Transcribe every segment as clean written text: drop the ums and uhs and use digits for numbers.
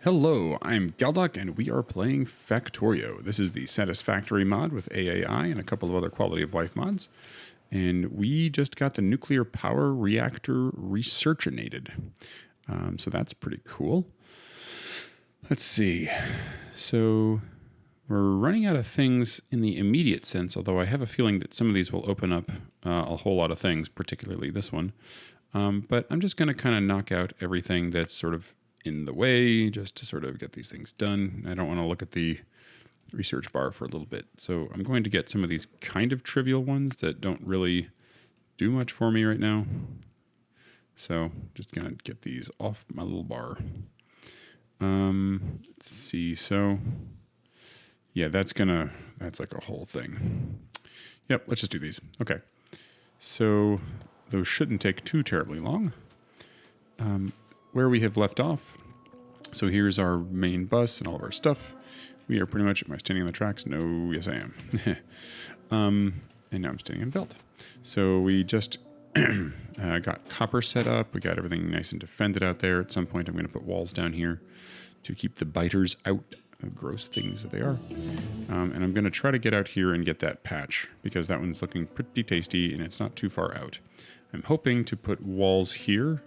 Hello, I'm Galdoc and we are playing Factorio. This is the Satisfactory mod with AAI and a couple of other quality of life mods. And we just got the nuclear power reactor resurginated. So that's pretty cool. Let's see. So we're running out of things in the immediate sense, although I have a feeling that some of these will open up a whole lot of things, particularly this one. But I'm just going to kind of knock out everything that's sort of in the way just to sort of get these things done. I don't want to look at the research bar for a little bit. So I'm going to get some of these kind of trivial ones that don't really do much for me right now. So just going to get these off my little bar. Let's see. So yeah, that's like a whole thing. Yep. Let's just do these. Okay. So those shouldn't take too terribly long. Where we have left off. So here's our main bus and all of our stuff. We are pretty much, am I standing on the tracks? No, yes I am. And now I'm standing on belt. So we just got copper set up. We got everything nice and defended out there. At some point I'm going to put walls down here to keep the biters out, the gross things that they are. And I'm going to try to get out here and get that patch because that one's looking pretty tasty and it's not too far out. I'm hoping to put walls here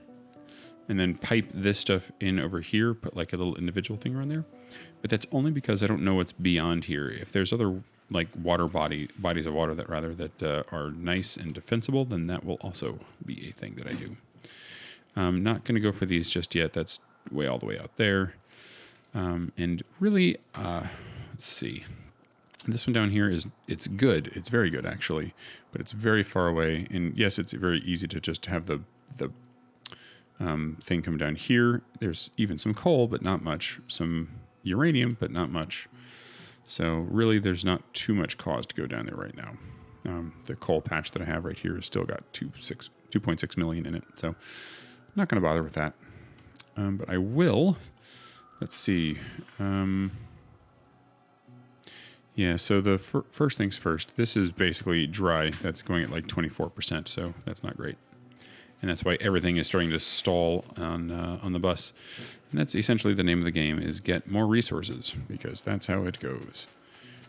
and then pipe this stuff in over here, put like a little individual thing around there. But that's only because I don't know what's beyond here. If there's other like bodies of water that are nice and defensible, then that will also be a thing that I do. I'm not going to go for these just yet. That's all the way out there. And really, let's see. This one down here it's good. It's very good actually, but it's very far away. And yes, it's very easy to just have the thing come down here. There's even some coal, but not much. Some uranium, but not much. So really, there's not too much cause to go down there right now. The coal patch that I have right here has still got 2.6 million in it. So I'm not going to bother with that. But I will. Let's see. Yeah, so the first things first. This is basically dry. That's going at like 24%, so that's not great. And that's why everything is starting to stall on the bus. And that's essentially the name of the game, is get more resources, because that's how it goes.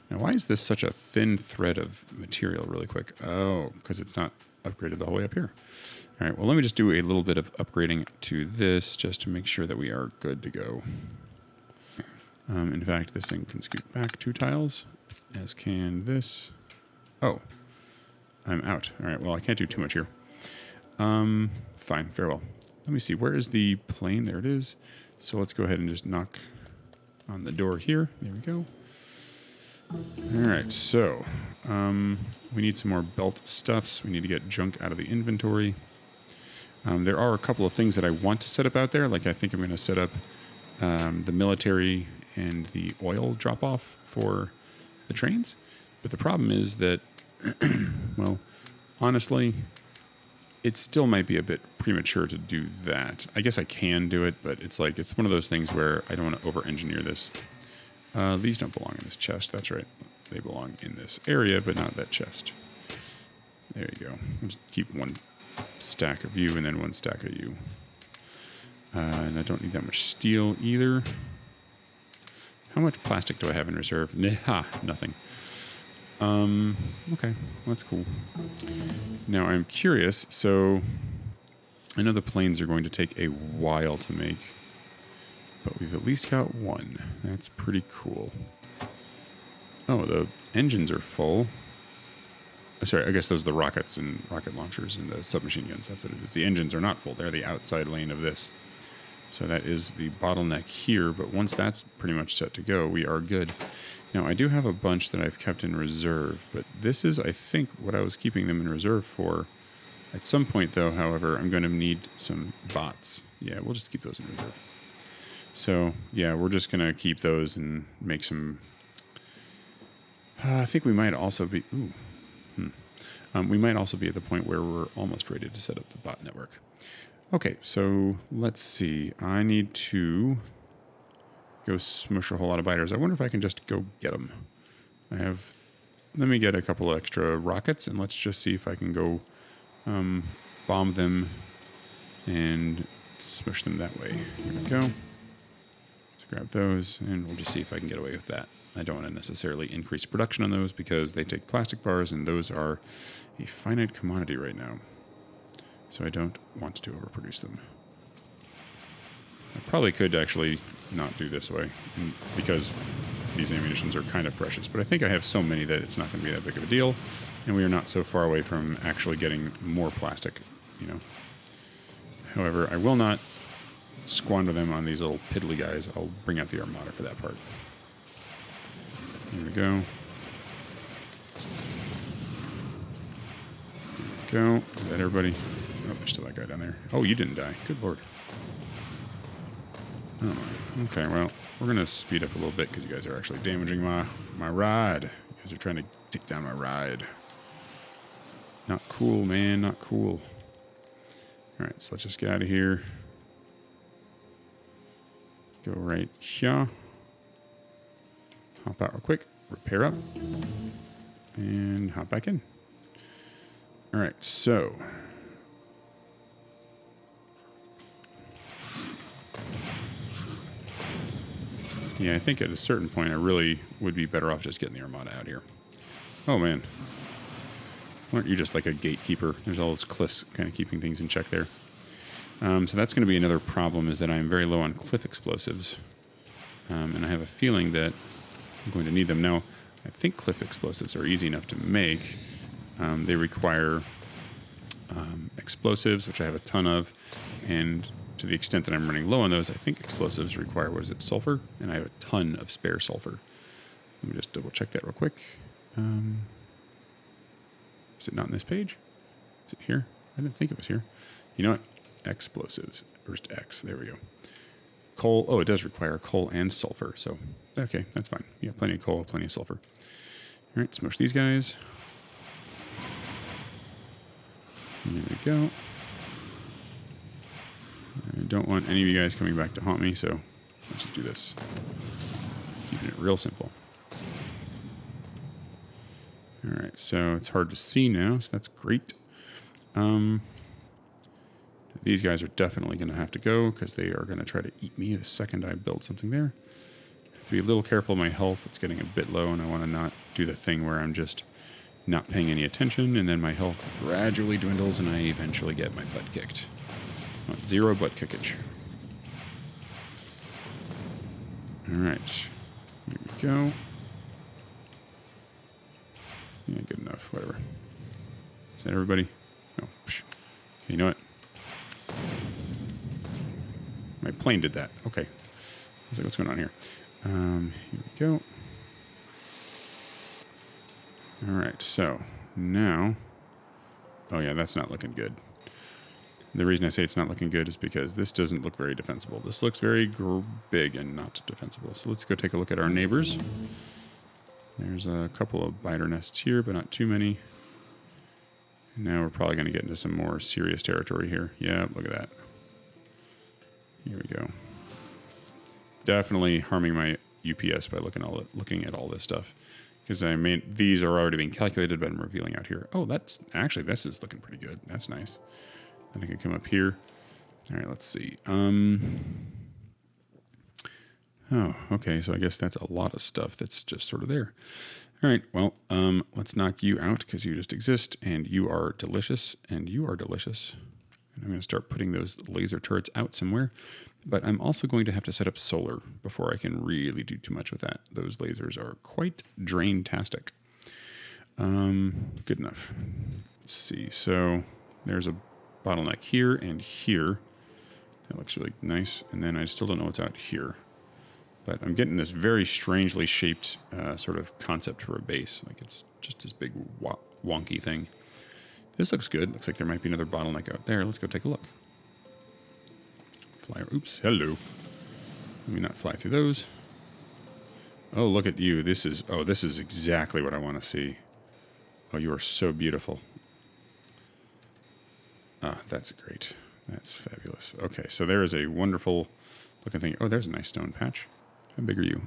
Now, why is this such a thin thread of material really quick? Oh, because it's not upgraded the whole way up here. All right, well, let me just do a little bit of upgrading to this just to make sure that we are good to go. In fact, this thing can scoot back 2 tiles, as can this. Oh, I'm out. All right, well, I can't do too much here. Fine, very well. Let me see, where is the plane? There it is. So let's go ahead and just knock on the door here. There we go. All right, so we need some more belt stuffs. We need to get junk out of the inventory. There are a couple of things that I want to set up out there. Like I think I'm going to set up the military and the oil drop-off for the trains. But the problem is that, well, honestly, it still might be a bit premature to do that. I guess I can do it, but it's like, it's one of those things where I don't want to over-engineer this. These don't belong in this chest. That's right. They belong in this area, but not that chest. There you go. I'll just keep one stack of you and then one stack of you. And I don't need that much steel either. How much plastic do I have in reserve? Nah, nothing. Okay, well, that's cool. Now I'm curious, so I know the planes are going to take a while to make, but we've at least got one. That's pretty cool. Oh, the engines are full. Sorry, I guess those are the rockets and rocket launchers and the submachine guns. That's what it is. The engines are not full. They're the outside lane of this. So that is the bottleneck here, but once that's pretty much set to go, we are good. Now, I do have a bunch that I've kept in reserve, but this is, I think, what I was keeping them in reserve for. At some point, though, however, I'm going to need some bots. Yeah, we'll just keep those in reserve. So, yeah, we're just going to keep those and make some... I think we might also be... we might also be at the point where we're almost ready to set up the bot network. Okay, so let's see. I need to go smush a whole lot of biters. I wonder if I can just go get them. Let me get a couple extra rockets and let's just see if I can go bomb them and smush them that way. Here we go. So grab those, and we'll just see if I can get away with that. I don't want to necessarily increase production on those because they take plastic bars, and those are a finite commodity right now. So I don't want to overproduce them. I probably could actually not do this way because these ammunitions are kind of precious, but I think I have so many that it's not going to be that big of a deal, and we are not so far away from actually getting more plastic, you know. However, I will not squander them on these little piddly guys. I'll bring out the Armada for that part. Here we go. Go. Is that everybody? Oh, there's still that guy down there. Oh, you didn't die. Good lord. Oh, okay, well, we're going to speed up a little bit because you guys are actually damaging my ride. You guys are trying to take down my ride. Not cool, man. Not cool. All right, so let's just get out of here. Go right here. Hop out real quick. Repair up. And hop back in. All right, so... yeah, I think at a certain point I really would be better off just getting the Armada out here. Oh, man. Aren't you just like a gatekeeper? There's all those cliffs kind of keeping things in check there. So that's going to be another problem, is that I'm very low on cliff explosives. And I have a feeling that I'm going to need them. Now, I think cliff explosives are easy enough to make. They require explosives, which I have a ton of, and to the extent that I'm running low on those, I think explosives require, what is it, sulfur? And I have a ton of spare sulfur. Let me just double check that real quick. Is it not in this page? Is it here? I didn't think it was here. You know what? Explosives. First X. There we go. Coal. Oh, it does require coal and sulfur. So, okay, that's fine. Yeah, plenty of coal, plenty of sulfur. All right, smush these guys. There we go. I don't want any of you guys coming back to haunt me, so let's just do this. Keeping it real simple. All right, so it's hard to see now, so that's great. These guys are definitely going to have to go because they are going to try to eat me the second I build something there. Have to be a little careful of my health. It's getting a bit low, and I want to not do the thing where I'm just not paying any attention, and then my health gradually dwindles, and I eventually get my butt kicked. I want 0 butt kickage. All right, here we go. Yeah, good enough, whatever. Is that everybody? No. Okay, you know what? My plane did that. Okay. I was like, what's going on here? Here we go. All right, so now... oh, yeah, that's not looking good. The reason I say it's not looking good is because this doesn't look very defensible. This looks very big and not defensible. So let's go take a look at our neighbors. There's a couple of biter nests here, but not too many. And now we're probably going to get into some more serious territory here. Yeah, look at that. Here we go. Definitely harming my UPS by looking at all this stuff. Because I mean, these are already being calculated, but I'm revealing out here. Oh, that's actually, this is looking pretty good. That's nice. Then I can come up here. All right, let's see. Oh, okay. So I guess that's a lot of stuff that's just sort of there. All right. Well, let's knock you out because you just exist, and you are delicious, and you are delicious. And I'm going to start putting those laser turrets out somewhere. But I'm also going to have to set up solar before I can really do too much with that. Those lasers are quite drain-tastic. Good enough. Let's see. So there's a bottleneck here and here. That looks really nice. And then I still don't know what's out here. But I'm getting this very strangely shaped sort of concept for a base. Like it's just this big wonky thing. This looks good. Looks like there might be another bottleneck out there. Let's go take a look. Fly. Oops. Hello. Let me not fly through those. Oh, look at you. This is exactly what I want to see. Oh, you are so beautiful. Ah, that's great. That's fabulous. Okay, so there is a wonderful looking thing. Oh, there's a nice stone patch. How big are you?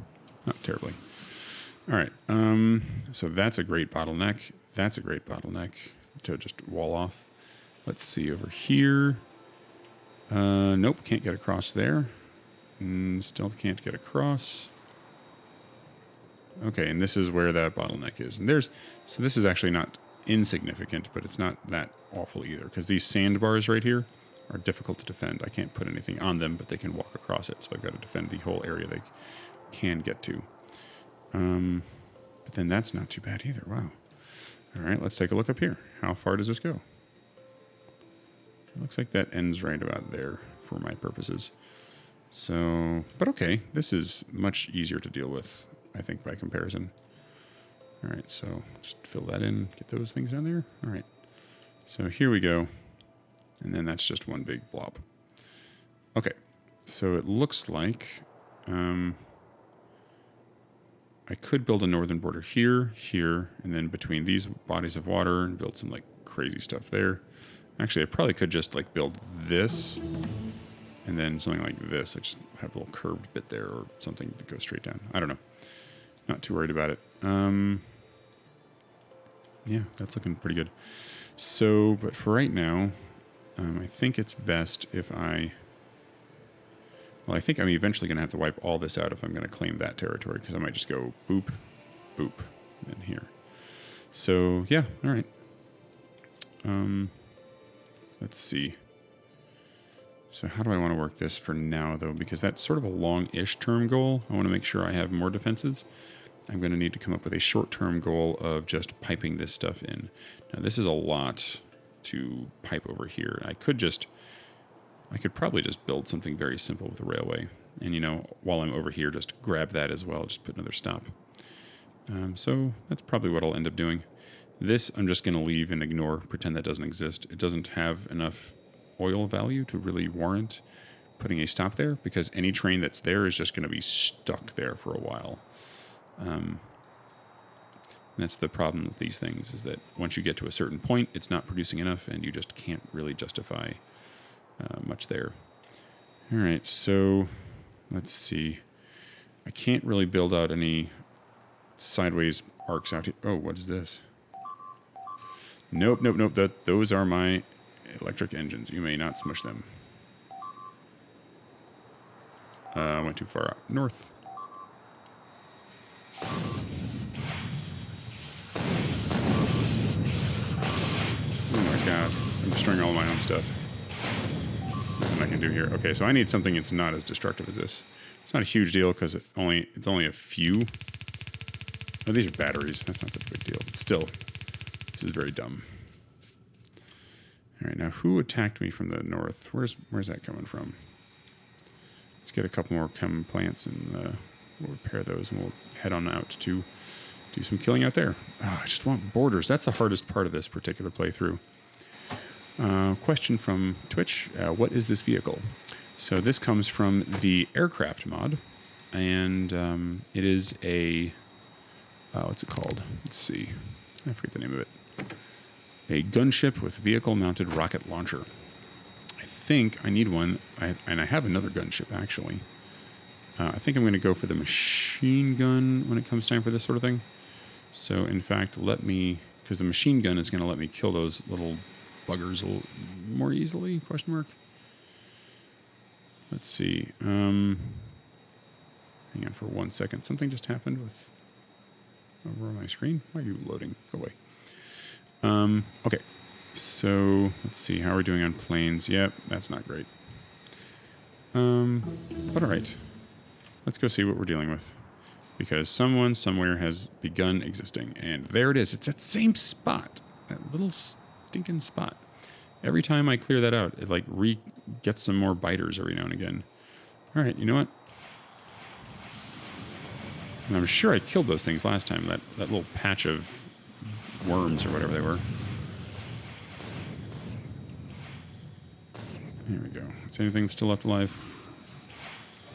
Not terribly. All right. So that's a great bottleneck. That's a great bottleneck to just wall off. Let's see over here. Nope, can't get across there. Still can't get across. Okay, and this is where that bottleneck is. And so this is actually not insignificant, but it's not that awful either, because these sandbars right here are difficult to defend. I can't put anything on them, but they can walk across it, so I've got to defend the whole area they can get to. But then that's not too bad either. Wow. All right, let's take a look up here. How far does this go? It looks like that ends right about there for my purposes. So, but okay, this is much easier to deal with, I think, by comparison. All right, so just fill that in, get those things down there. All right, so here we go. And then that's just one big blob. Okay, so it looks like I could build a northern border here, here, and then between these bodies of water and build some like crazy stuff there. Actually, I probably could just like build this and then something like this. I just have a little curved bit there or something to go straight down. I don't know. Not too worried about it. Yeah, that's looking pretty good. So, but for right now, I think it's best if well, I think I'm eventually going to have to wipe all this out if I'm going to claim that territory, because I might just go boop, boop, and then here. So, yeah, all right. Let's see. So how do I want to work this for now, though? Because that's sort of a long-ish term goal. I want to make sure I have more defenses. I'm going to need to come up with a short-term goal of just piping this stuff in. Now, this is a lot to pipe over here. I could probably just build something very simple with a railway. And, you know, while I'm over here, just grab that as well. Just put another stop. So that's probably what I'll end up doing. This I'm just going to leave and ignore, pretend that doesn't exist. It doesn't have enough oil value to really warrant putting a stop there, because any train that's there is just going to be stuck there for a while. And that's the problem with these things, is that once you get to a certain point, it's not producing enough, and you just can't really justify much there. All right, so let's see. I can't really build out any sideways arcs out here. Oh, what is this? Nope, nope, nope. Those are my electric engines. You may not smush them. I went too far out north. Oh my god. I'm destroying all my own stuff. Nothing I can do here. Okay, so I need something that's not as destructive as this. It's not a huge deal because it's only a few. Oh, these are batteries. That's not such a big deal. But still, this is very dumb. All right, now who attacked me from the north? Where's that coming from? Let's get a couple more chem plants and we'll repair those, and we'll head on out to do some killing out there. Oh, I just want borders. That's the hardest part of this particular playthrough. Question from Twitch. What is this vehicle? So this comes from the aircraft mod, and it is a... what's it called? Let's see. I forget the name of it. A gunship with vehicle-mounted rocket launcher. I think I need one, and I have another gunship, actually. I think I'm going to go for the machine gun when it comes time for this sort of thing. So, in fact, because the machine gun is going to let me kill those little buggers a little more easily, question mark. Let's see. Hang on for 1 second. Something just happened over on my screen. Why are you loading? Go away. Okay, so let's see how we're doing on planes. Yep, that's not great. But all right, let's go see what we're dealing with, because someone somewhere has begun existing, and there it is. It's that same spot, that little stinking spot. Every time I clear that out, it like gets some more biters every now and again. All right, you know what? And I'm sure I killed those things last time. That little patch of worms or whatever they were. There we go. Is anything still left alive?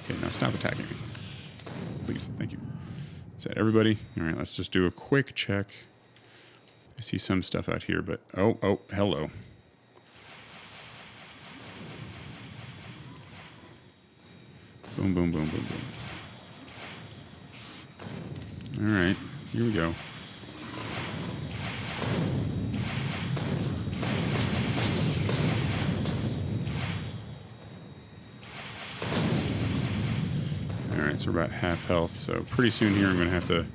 Okay, now stop attacking me. Please, thank you. Is that everybody? All right, let's just do a quick check. I see some stuff out here, but... Oh, hello. Boom, boom, boom, boom, boom. All right, here we go. are about half health, so pretty soon here I'm going to have to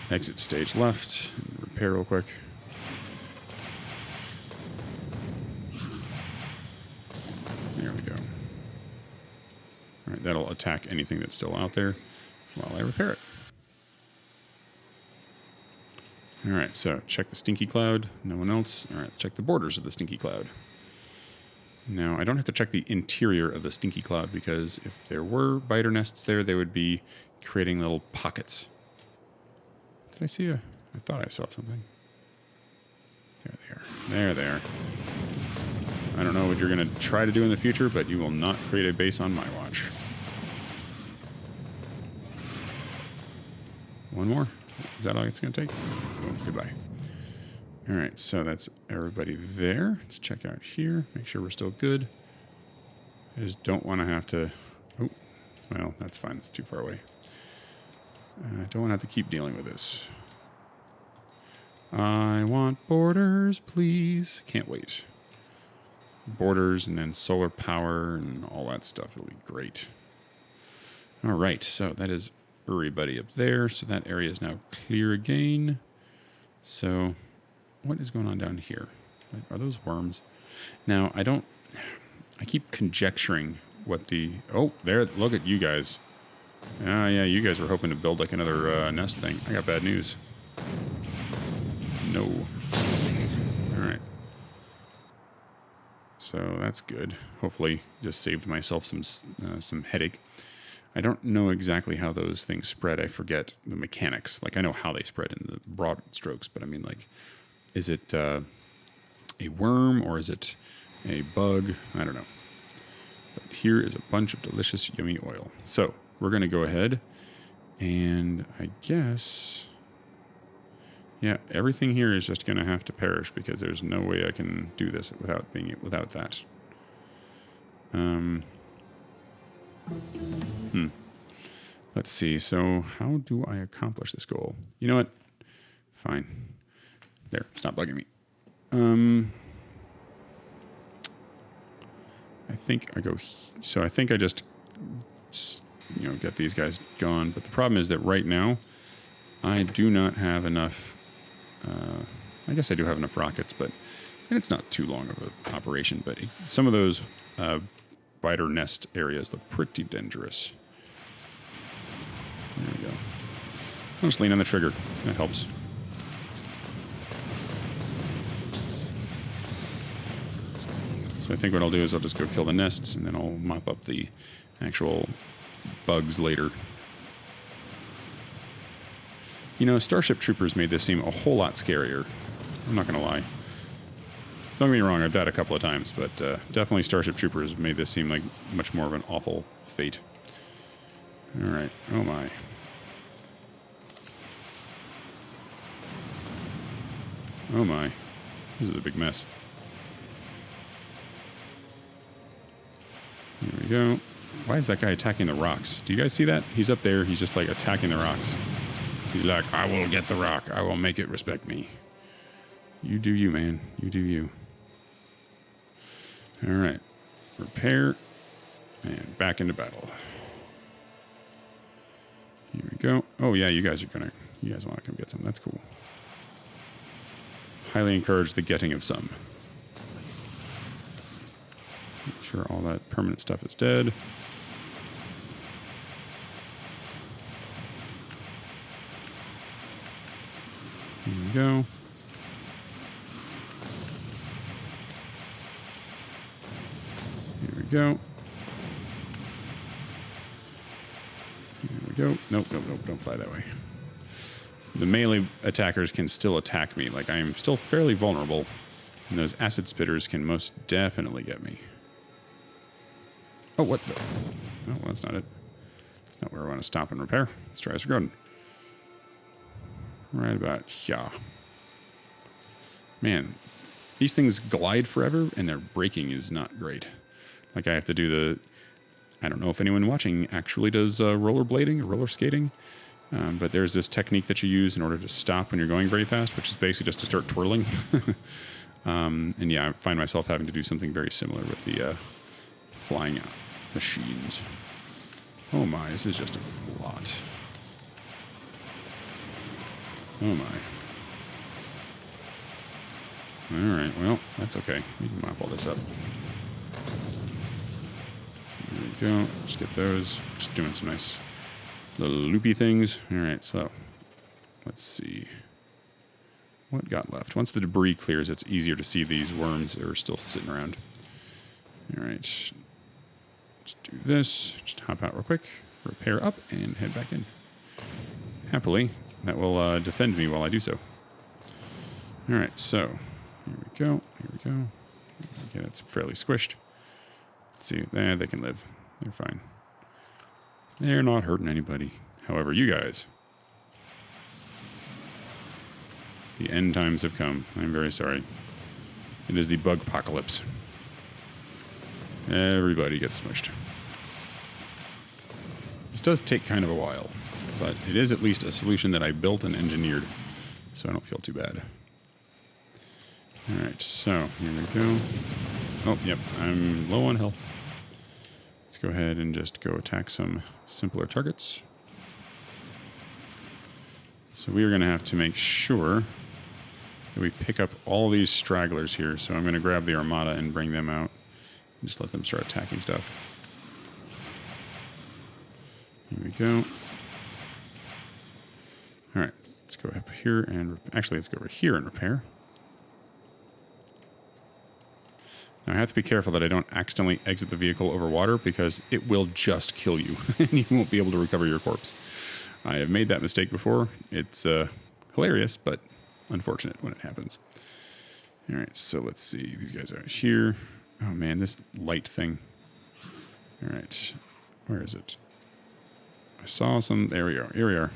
exit stage left and repair real quick. There we go. All right, that'll attack anything that's still out there while I repair it. All right, so check the stinky cloud. No one else. All right, check the borders of the stinky cloud. Now, I don't have to check the interior of the stinky cloud because if there were biter nests there, they would be creating little pockets. Did I see a... I thought I saw something. There they are. There they are. I don't know what you're going to try to do in the future, but you will not create a base on my watch. One more? Is that all it's going to take? Oh, goodbye. All right, so that's everybody there. Let's check out here, make sure we're still good. I just don't want to have to... Oh, well, that's fine. It's too far away. I don't want to have to keep dealing with this. I want borders, please. Can't wait. Borders and then solar power and all that stuff. It'll be great. All right, so that is everybody up there. So that area is now clear again. So what is going on down here? Are those worms? Now, I keep conjecturing what the... Oh, there, look at you guys. Ah, yeah, you guys were hoping to build like another nest thing. I got bad news. No. All right. So that's good. Hopefully just saved myself some headache. I don't know exactly how those things spread. I forget the mechanics. Like, I know how they spread in the broad strokes, but I mean, like, is it a worm or is it a bug? I don't know. But here is a bunch of delicious, yummy oil. So we're going to go ahead and I guess, yeah, everything here is just going to have to perish because there's no way I can do this without that. Let's see. So how do I accomplish this goal? You know what? Fine. There. Stop bugging me. I think I go... So I think I just, get these guys gone. But the problem is that right now, I do not have enough... I guess I do have enough rockets, but... And it's not too long of an operation, but some of those biter nest areas look pretty dangerous. There we go. I'll just lean on the trigger. That helps. So I think what I'll do is I'll just go kill the nests, and then I'll mop up the actual bugs later. You know, Starship Troopers made this seem a whole lot scarier. I'm not going to lie. Don't get me wrong, I've died a couple of times, but definitely Starship Troopers made this seem like much more of an awful fate. All right. Oh, my. Oh, my. This is a big mess. Here we go. Why is that guy attacking the rocks? Do you guys see that? He's up there. He's just, like, attacking the rocks. He's like, I will get the rock. I will make it respect me. You do you, man. You do you. All right. Repair. And back into battle. Here we go. Oh, yeah, you guys want to come get some. That's cool. Highly encourage the getting of some. Make sure all that permanent stuff is dead. Here we go. Here we go. Here we go. Nope, don't fly that way. The melee attackers can still attack me. Like, I am still fairly vulnerable, and those acid spitters can most definitely get me. Oh, what the? Oh, well, that's not it. That's not where I want to stop and repair. Let's try this again. Right about here. Man, these things glide forever, and their braking is not great. Like, I have to do the... I don't know if anyone watching actually does rollerblading or roller skating, but there's this technique that you use in order to stop when you're going very fast, which is basically just to start twirling. And yeah, I find myself having to do something very similar with the flying machines. Oh my, this is just a lot. Oh my. Alright, well, that's okay. We can mop all this up. There we go. Just get those. Just doing some nice little loopy things. Alright, so let's see. What got left? Once the debris clears, it's easier to see these worms that are still sitting around. Alright. Let's do this. Just hop out real quick. Repair up and head back in. Happily, that will defend me while I do so. Alright, so here we go. Here we go. Okay, that's fairly squished. Let's see. There, they can live. They're fine. They're not hurting anybody. However, you guys. The end times have come. I'm very sorry. It is the bug apocalypse. Everybody gets smushed. This does take kind of a while, but it is at least a solution that I built and engineered, so I don't feel too bad. Alright, so here we go. Oh, yep, I'm low on health. Let's go ahead and just go attack some simpler targets. So we are going to have to make sure that we pick up all these stragglers here. So I'm going to grab the Armada and bring them out. And just let them start attacking stuff. Here we go. Alright, let's go up here and... Actually, let's go over here and repair. Now, I have to be careful that I don't accidentally exit the vehicle over water because it will just kill you and you won't be able to recover your corpse. I have made that mistake before. It's hilarious, but unfortunate when it happens. All right, so let's see. These guys are here. Oh, man, this light thing. All right, where is it? I saw some. There we go. Here we are.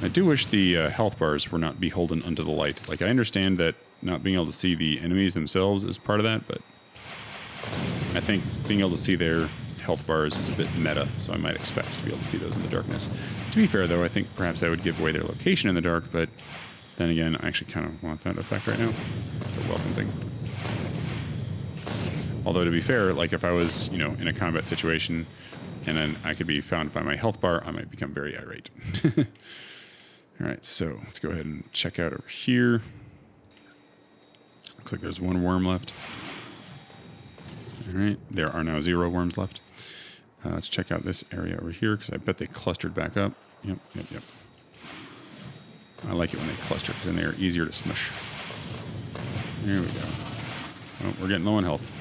I do wish the health bars were not beholden unto the light. Like, I understand that not being able to see the enemies themselves is part of that, but I think being able to see their health bars is a bit meta, so I might expect to be able to see those in the darkness. To be fair, though, I think perhaps that would give away their location in the dark, but then again, I actually kind of want that effect right now. It's a welcome thing. Although, to be fair, like if I was, you know, in a combat situation and then I could be found by my health bar, I might become very irate. All right, so let's go ahead and check out over here. Looks like there's one worm left. All right, there are now 0 worms left. Let's check out this area over here because I bet they clustered back up. Yep. I like it when they cluster because then they're easier to smush. There we go. Oh, we're getting low on health.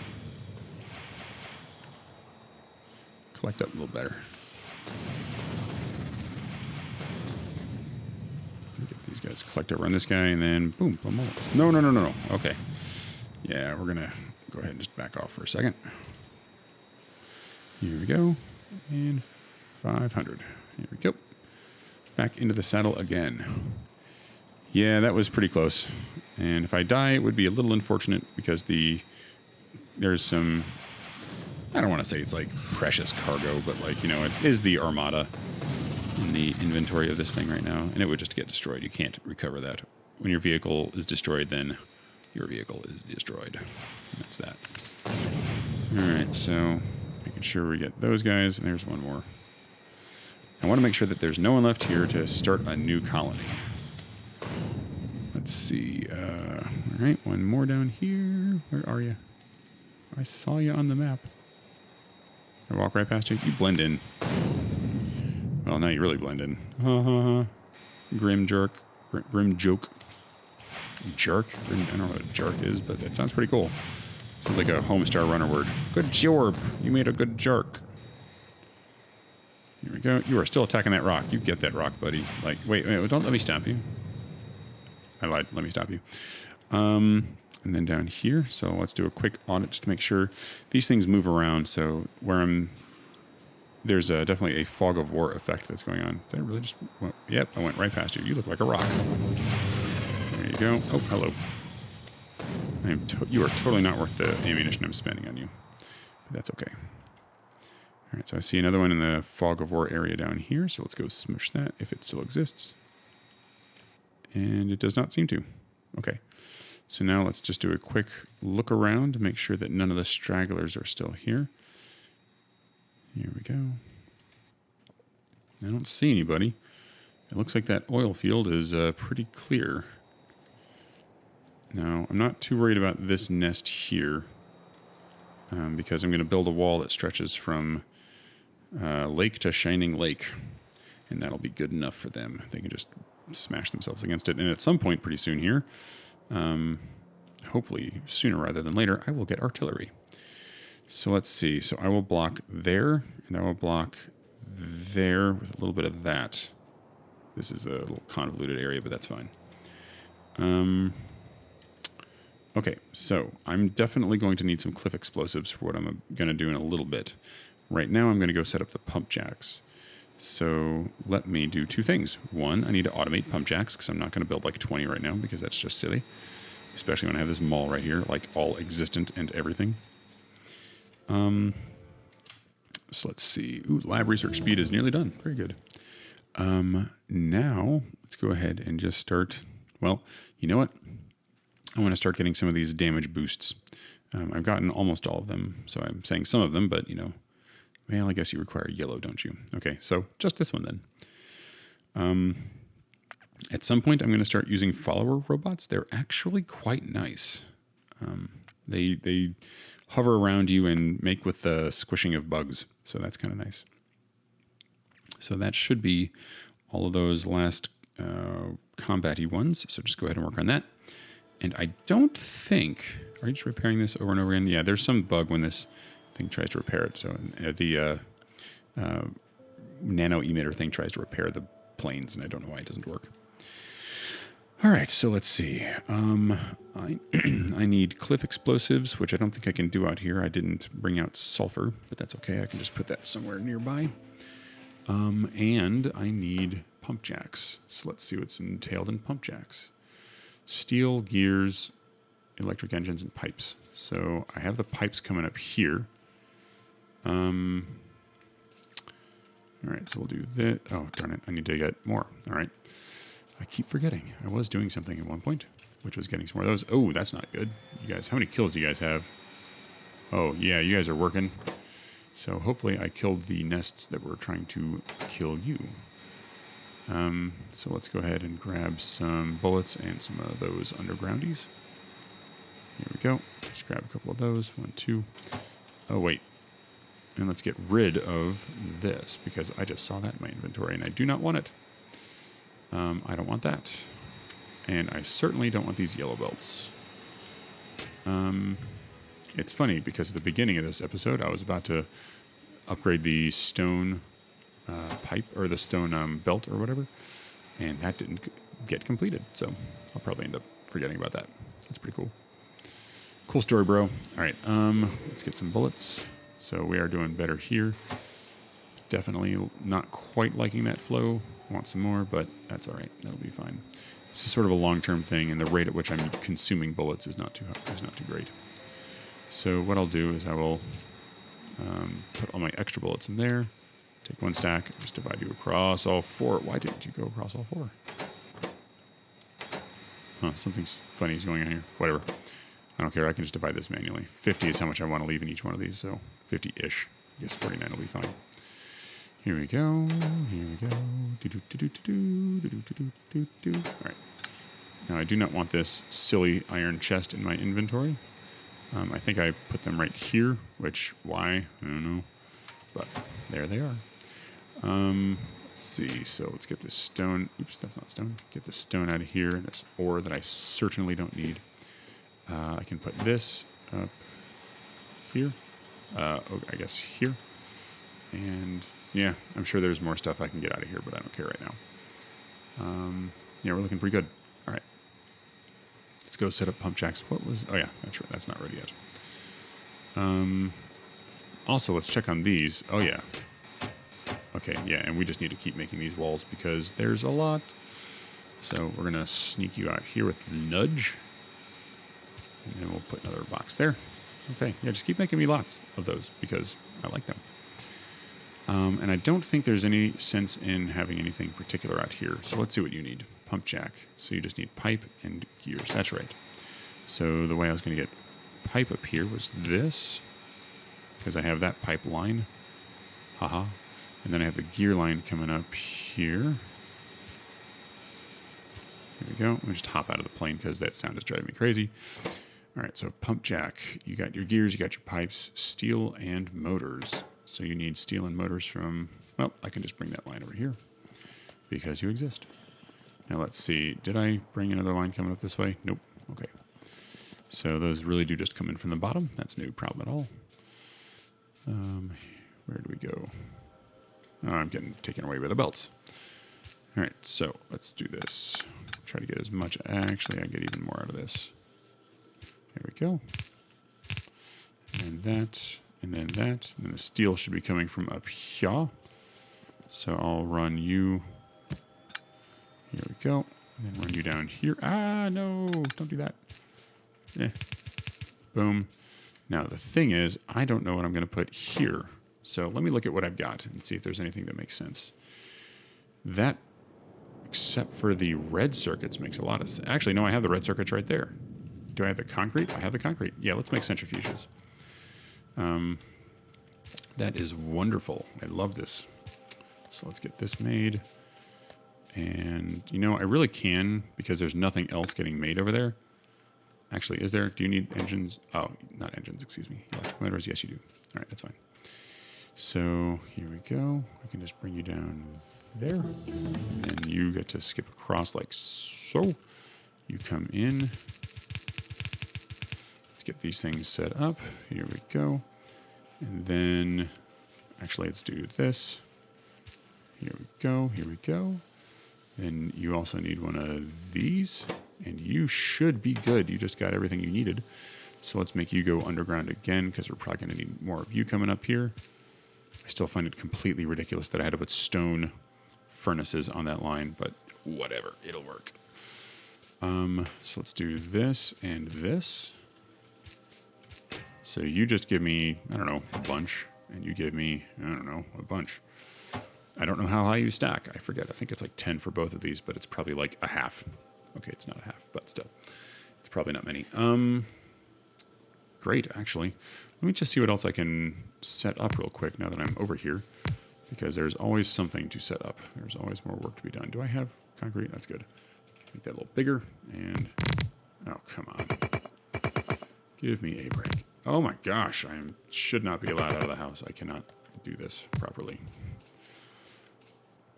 Collect up a little better. Get these guys collect over on this guy, and then boom, boom, boom. No. Okay. Yeah, we're gonna go ahead and just back off for a second. Here we go. And 500. Here we go. Back into the saddle again. Yeah, that was pretty close. And if I die, it would be a little unfortunate because there's some, I don't want to say it's like precious cargo, but like, you know, it is the Armada in the inventory of this thing right now, and it would just get destroyed. You can't recover that. When your vehicle is destroyed, then your vehicle is destroyed. That's that. All right, so making sure we get those guys, and there's one more. I want to make sure that there's no one left here to start a new colony. Let's see. All right, one more down here. Where are you? I saw you on the map. I walk right past you. You blend in. Well, now you really blend in. Grim jerk. Grim joke. Jerk? I don't know what a jerk is, but that sounds pretty cool. Sounds like a Homestar Runner word. Good jorb. You made a good jerk. Here we go. You are still attacking that rock. You get that rock, buddy. Like, wait, don't let me stop you. I lied. Let me stop you. And then down here. So let's do a quick audit just to make sure these things move around. So where there's definitely a fog of war effect that's going on. Did I really just... Well, yep, I went right past you. You look like a rock. There you go. Oh, hello. You are totally not worth the ammunition I'm spending on you. But that's okay. All right, so I see another one in the fog of war area down here. So let's go smush that if it still exists. And it does not seem to. Okay. So now let's just do a quick look around to make sure that none of the stragglers are still here. Here we go. I don't see anybody. It looks like that oil field is pretty clear. Now, I'm not too worried about this nest here because I'm going to build a wall that stretches from lake to shining lake, and that'll be good enough for them. They can just smash themselves against it, and at some point pretty soon here, hopefully sooner rather than later, I will get artillery. So let's see. So I will block there, and I will block there with a little bit of that. This is a little convoluted area, but that's fine. Okay, so I'm definitely going to need some cliff explosives for what I'm going to do in a little bit. Right now I'm going to go set up the pump jacks. So let me do two things. One, I need to automate pump jacks because I'm not going to build like 20 right now because that's just silly. Especially when I have this mall right here, like all existent and everything. So let's see. Ooh, lab research speed is nearly done. Very good. Now let's go ahead and just start. Well, you know what? I want to start getting some of these damage boosts. I've gotten almost all of them, so I'm saying some of them, but you know, well, I guess you require yellow, don't you? Okay, so just this one then. At some point, I'm going to start using follower robots. They're actually quite nice. They hover around you and make with the squishing of bugs, so that's kind of nice. So that should be all of those last combat-y ones, so just go ahead and work on that. And I don't think... Are you just repairing this over and over again? Yeah, there's some bug when this thing tries to repair it. So the nano emitter thing tries to repair the planes, and I don't know why it doesn't work. All right, so let's see. I need cliff explosives, which I don't think I can do out here. I didn't bring out sulfur, but that's okay. I can just put that somewhere nearby. And I need pump jacks. So let's see what's entailed in pump jacks. Steel, gears, electric engines, and pipes. So I have the pipes coming up here. All right, so we'll do that. Oh, darn it. I need to get more. All right. I keep forgetting. I was doing something at one point, which was getting some more of those. Oh, that's not good. You guys, how many kills do you guys have? Oh, yeah, you guys are working. So hopefully I killed the nests that were trying to kill you. So let's go ahead and grab some bullets and some of those undergroundies. Here we go. Just grab a couple of those. 1, 2. Oh, wait. And let's get rid of this because I just saw that in my inventory and I do not want it. I don't want that. And I certainly don't want these yellow belts. It's funny because at the beginning of this episode, I was about to upgrade the stone pipe or the stone belt or whatever, and that didn't get completed. So I'll probably end up forgetting about that. That's pretty cool. Cool story, bro. All right, let's get some bullets. So we are doing better here. Definitely not quite liking that flow. Want some more, but that's all right. That'll be fine. This is sort of a long-term thing, and the rate at which I'm consuming bullets is not too great. So what I'll do is I will put all my extra bullets in there. Take one stack, just divide you across all 4. Why didn't you go across all 4? Huh, something funny is going on here. Whatever. I don't care. I can just divide this manually. 50 is how much I want to leave in each one of these, so 50-ish. I guess 49 will be fine. Here we go. Here we go. All right. Now, I do not want this silly iron chest in my inventory. I think I put them right here, which, why? I don't know. But there they are. Let's see. So let's get this stone. Oops, that's not stone. Get this stone out of here. This ore that I certainly don't need. I can put this up here. I guess here. And yeah, I'm sure there's more stuff I can get out of here, but I don't care right now. Yeah, we're looking pretty good. All right. Let's go set up pump jacks. What was... Oh, yeah, that's right. That's not ready yet. Also, let's check on these. Oh, yeah. Okay, yeah, and we just need to keep making these walls because there's a lot. So we're going to sneak you out here with nudge. And then we'll put another box there. Okay, yeah, just keep making me lots of those because I like them. And I don't think there's any sense in having anything particular out here. So let's see what you need. Pump jack. So you just need pipe and gears. That's right. So the way I was going to get pipe up here was this, because I have that pipe line. Haha. And then I have the gear line coming up here. There we go. Let me just hop out of the plane because that sound is driving me crazy. All right, so pump jack. You got your gears, you got your pipes, steel and motors. So you need steel and motors from, well, I can just bring that line over here because you exist. Now let's see. Did I bring another line coming up this way? Nope. Okay. So those really do just come in from the bottom. That's no problem at all. Where do we go? Oh, I'm getting taken away by the belts. All right, so let's do this. Try to get as much. Actually, I get even more out of this. There we go. And that, and then that. And then the steel should be coming from up here. So I'll run you. Here we go. And then run you down here. Ah, no, don't do that. Boom. Now, the thing is, I don't know what I'm going to put here. So let me look at what I've got and see if there's anything that makes sense. That, except for the red circuits, makes a lot of sense. Actually, no, I have the red circuits right there. Do I have the concrete? I have the concrete. Yeah, let's make centrifuges. That is wonderful. I love this. So let's get this made. And, you know, I really can, because there's nothing else getting made over there. Actually, is there? Do you need engines? Oh, not engines, excuse me. Electric motors? Yes, you do. All right, that's fine. So here we go. I can just bring you down there. And then you get to skip across like so. You come in. Let's get these things set up. Here we go. And then, actually, let's do this. Here we go. Here we go. And you also need one of these. And you should be good. You just got everything you needed. So let's make you go underground again, because we're probably going to need more of you coming up here. I still find it completely ridiculous that I had to put stone furnaces on that line, but whatever, it'll work. So let's do this and this. So you just give me, I don't know, a bunch, and you give me, I don't know, a bunch. I don't know how high you stack. I forget. I think it's like 10 for both of these, but it's probably like a half. Okay, it's not a half, but still. It's probably not many. Great, actually. Let me just see what else I can set up real quick now that I'm over here, because there's always something to set up. There's always more work to be done. Do I have concrete? That's good. Make that a little bigger, and... Oh, come on. Give me a break. Oh my gosh, I should not be allowed out of the house. I cannot do this properly.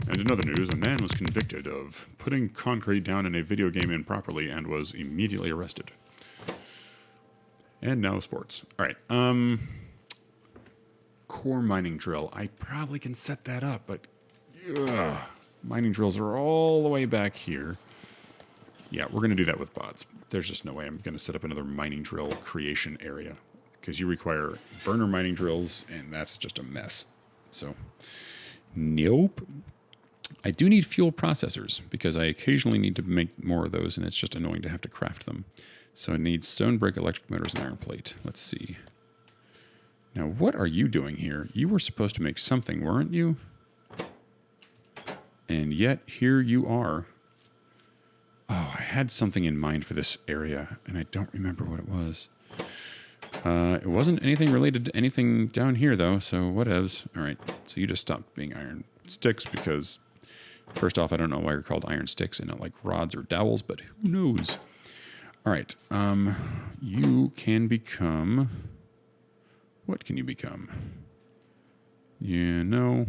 And in other news, a man was convicted of putting concrete down in a video game improperly and was immediately arrested. And now sports. All right. Core mining drill. I probably can set that up, but mining drills are all the way back here. Yeah, we're going to do that with bots. There's just no way I'm going to set up another mining drill creation area, because you require burner mining drills, and that's just a mess. So, nope. I do need fuel processors, because I occasionally need to make more of those, and it's just annoying to have to craft them. So I need stone brick, electric motors, and iron plate. Let's see. Now, what are you doing here? You were supposed to make something, weren't you? And yet, here you are. Oh, I had something in mind for this area, and I don't remember what it was. It wasn't anything related to anything down here, though, so whatevs. All right, so you just stopped being iron sticks, because, first off, I don't know why you're called iron sticks and not like rods or dowels, but who knows? All right, you can become... What can you become? Yeah, no...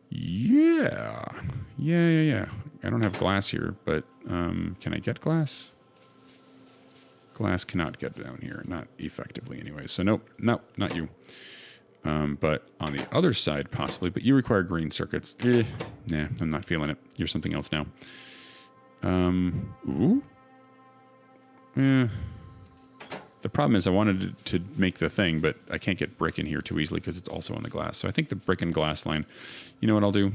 Yeah. I don't have glass here, but can I get glass? Glass cannot get down here, not effectively anyway. So nope, not you. But on the other side, possibly, but you require green circuits. Nah, I'm not feeling it. You're something else now. Ooh? Yeah. The problem is I wanted to make the thing, but I can't get brick in here too easily because it's also on the glass. So I think the brick and glass line, you know what I'll do?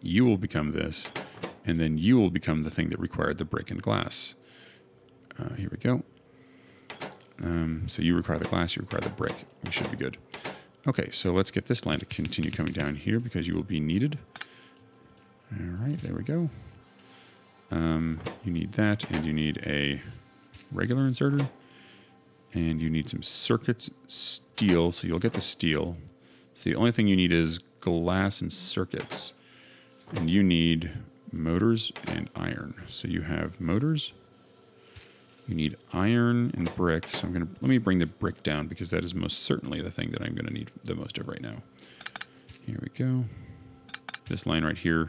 You will become this, and then you will become the thing that required the brick and glass. Here we go. So you require the glass, you require the brick. We should be good. Okay, so let's get this line to continue coming down here because you will be needed. All right, there we go. You need that, and you need a regular inserter. And you need some circuits, steel, so you'll get the steel. So the only thing you need is glass and circuits. And you need motors and iron. So you have motors. You need iron and brick. So let me bring the brick down because that is most certainly the thing that I'm gonna need the most of right now. Here we go. This line right here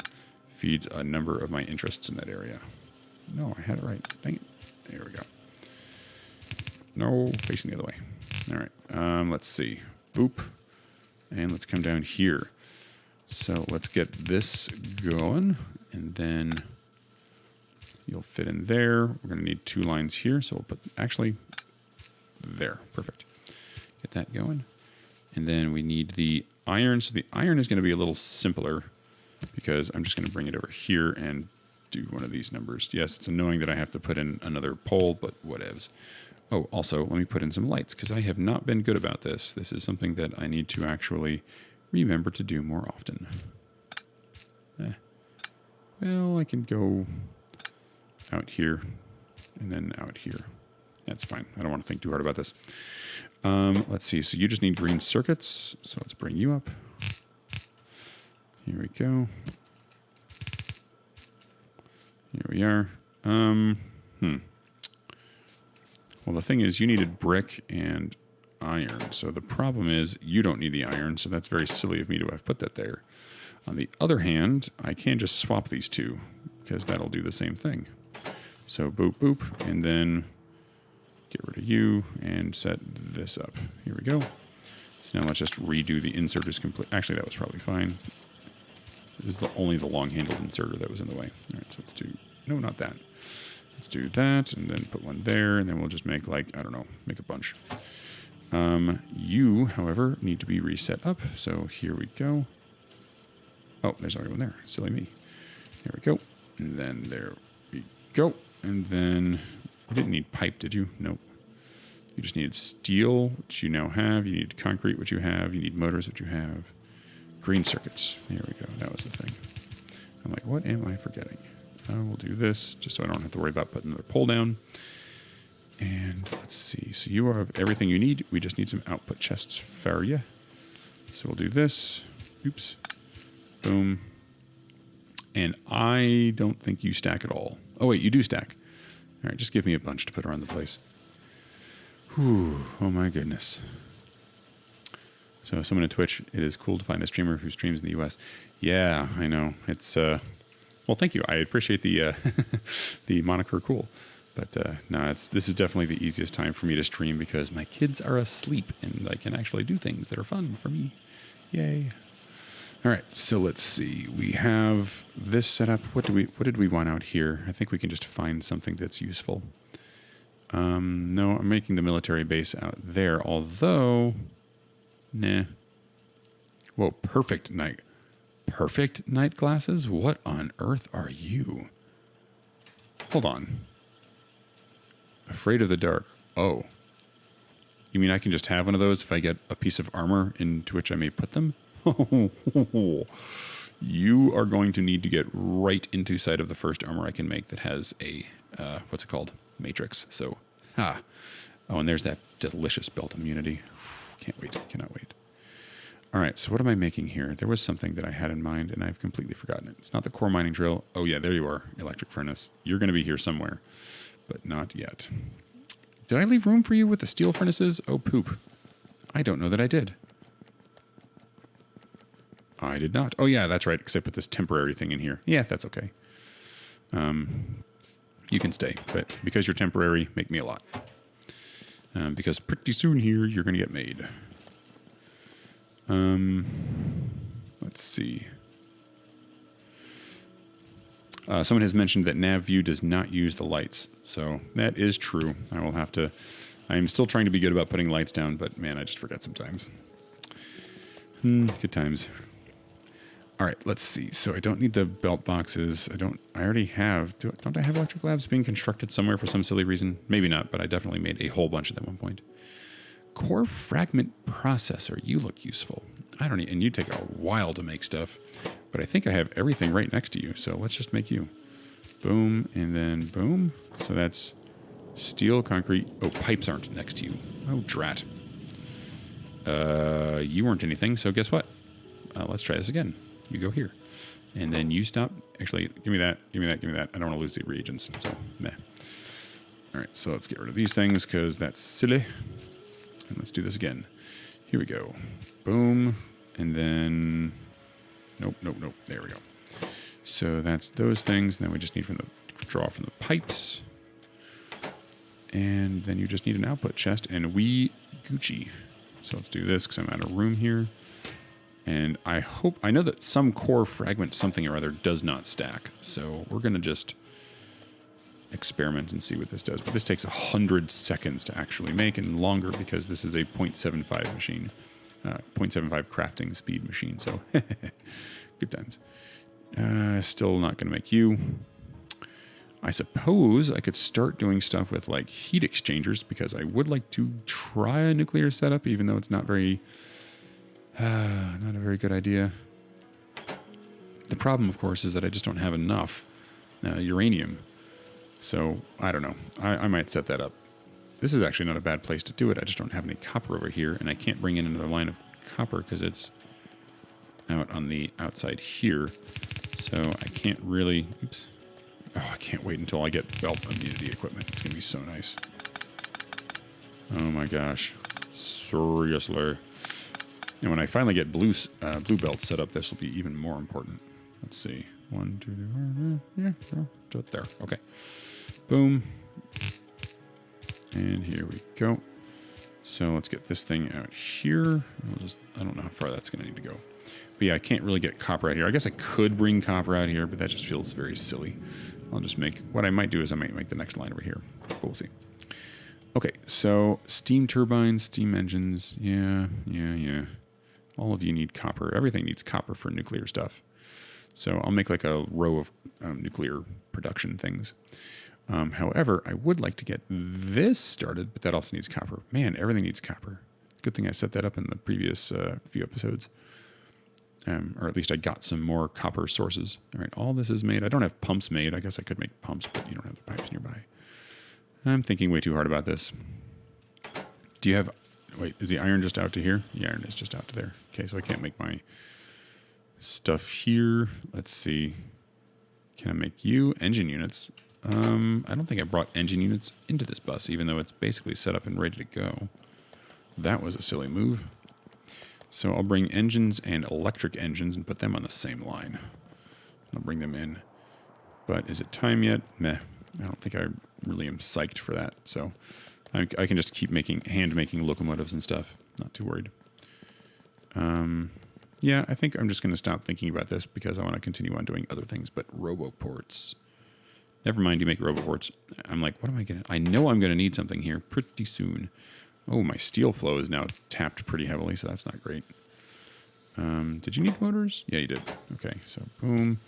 feeds a number of my interests in that area. No, I had it right. Dang it. There we go. No, facing the other way. All right, let's see. Boop. And let's come down here. So let's get this going, and then you'll fit in there. We're going to need 2 lines here, so we'll put, actually, there. Perfect. Get that going. And then we need the iron. So the iron is going to be a little simpler because I'm just going to bring it over here and do one of these numbers. Yes, it's annoying that I have to put in another pole, but whatevs. Oh, also, let me put in some lights because I have not been good about this. This is something that I need to actually remember to do more often. Well, I can go out here and then out here. That's fine. I don't want to think too hard about this. Let's see. So you just need green circuits. So let's bring you up. Here we go. Here we are. Well, the thing is, you needed brick and iron. So the problem is, you don't need the iron, so that's very silly of me to have put that there. On the other hand, I can just swap these two, because that'll do the same thing. So boop, boop, and then get rid of you and set this up. Here we go. So now let's just redo the inserters complete. Actually, that was probably fine. This is only the long-handled inserter that was in the way. All right, so let's do, no, not that. Let's do that, and then put one there, and then we'll just make, like, I don't know, make a bunch. You, however, need to be reset up, so here we go. Oh, there's already one there. Silly me. There we go. And then there we go. And then, you didn't need pipe, did you? Nope. You just needed steel, which you now have. You need concrete, which you have. You need motors, which you have. Green circuits. There we go. That was the thing. I'm like, what am I forgetting? We'll do this just so I don't have to worry about putting another pole down. And let's see. So you have everything you need. We just need some output chests for you. So we'll do this. Oops. Boom. And I don't think you stack at all. Oh, wait, you do stack. All right, just give me a bunch to put around the place. Whew. Oh, my goodness. So someone at Twitch, it is cool to find a streamer who streams in the U.S. Yeah, I know. It's, well, thank you. I appreciate the the moniker cool. But no, this is definitely the easiest time for me to stream because my kids are asleep and I can actually do things that are fun for me. Yay. All right, so let's see. We have this set up. What did we want out here? I think we can just find something that's useful. No, I'm making the military base out there, although... Nah. Whoa, perfect night glasses? What on earth are you? Hold on. Afraid of the dark. Oh. You mean I can just have one of those if I get a piece of armor into which I may put them? You are going to need to get right into sight of the first armor I can make that has a, what's it called? Matrix. So, ha. Oh, and there's that delicious belt immunity. Can't wait. Cannot wait. All right, so what am I making here? There was something that I had in mind, and I've completely forgotten it. It's not the core mining drill. Oh, yeah, there you are. Electric furnace. You're going to be here somewhere, but not yet. Did I leave room for you with the steel furnaces? Oh, poop. I don't know that I did. I did not. Oh, yeah, that's right, because I put this temporary thing in here. Yeah, that's okay. You can stay, but because you're temporary, make me a lot. Because pretty soon here, you're going to get made. Let's see. Someone has mentioned that nav view does not use the lights. So that is true. I will have to... I'm still trying to be good about putting lights down, but man, I just forget sometimes. Good times. All right, let's see. So I don't need the belt boxes. I already have... Don't I have electric labs being constructed somewhere for some silly reason? Maybe not, but I definitely made a whole bunch of them at one point. Core fragment processor. You look useful. I don't need... And you take a while to make stuff. But I think I have everything right next to you. So let's just make you. Boom, and then boom. So that's Steel, concrete. Oh, pipes aren't next to you. Oh, drat. You weren't anything, so guess what? Let's try this again. You go here. And then you stop. Actually, give me that. Give me that. Give me that. I don't want to lose the reagents, so meh. All right, so let's get rid of these things because that's silly. And let's do this again. Here we go. Boom. And then... Nope, nope, nope. There we go. So that's those things. Then we just need draw from the pipes. And then you just need an output chest. And we Gucci. So let's do this because I'm out of room here. And I know that some core fragment something or other does not stack. So we're going to just experiment and see what this does. But this takes 100 seconds to actually make and longer because this is a 0.75 machine. 0.75 crafting speed machine. So good times. Still not going to make you. I suppose I could start doing stuff with like heat exchangers because I would like to try a nuclear setup, even though it's not very... not a very good idea. The problem, of course, is that I just don't have enough uranium. So, I don't know. I might set that up. This is actually not a bad place to do it. I just don't have any copper over here, and I can't bring in another line of copper because it's out on the outside here. So, I can't really... Oops. Oh, I can't wait until I get belt immunity equipment. It's going to be so nice. Oh my gosh. Seriously. And when I finally get blue belt set up, this will be even more important. Let's see. 1, 2, 3, yeah, there. Okay. Boom. And here we go. So let's get this thing out here. I don't know how far that's going to need to go. But yeah, I can't really get copper out here. I guess I could bring copper out here, but that just feels very silly. I'll just make, what I might do is I might make the next line over here. But we'll see. Okay, so steam turbines, steam engines. Yeah. All of you need copper. Everything needs copper for nuclear stuff. So I'll make like a row of nuclear production things. However, I would like to get this started, but that also needs copper. Man, everything needs copper. Good thing I set that up in the previous few episodes. Or at least I got some more copper sources. All right, all this is made. I don't have pumps made. I guess I could make pumps, but you don't have the pipes nearby. I'm thinking way too hard about this. Do you have... Wait, is the iron just out to here? The iron is just out to there. Okay, so I can't make my stuff here. Let's see. Can I make you? Engine units. I don't think I brought engine units into this bus, even though it's basically set up and ready to go. That was a silly move. So I'll bring engines and electric engines and put them on the same line. I'll bring them in. But is it time yet? Meh. I don't think I really am psyched for that. So I can just keep hand-making locomotives and stuff. Not too worried. Yeah, I think I'm just going to stop thinking about this because I want to continue on doing other things. But roboports. Never mind, you make roboports. I'm like, what am I going to... I know I'm going to need something here pretty soon. Oh, my steel flow is now tapped pretty heavily, so that's not great. Did you need motors? Yeah, you did. Okay, so boom.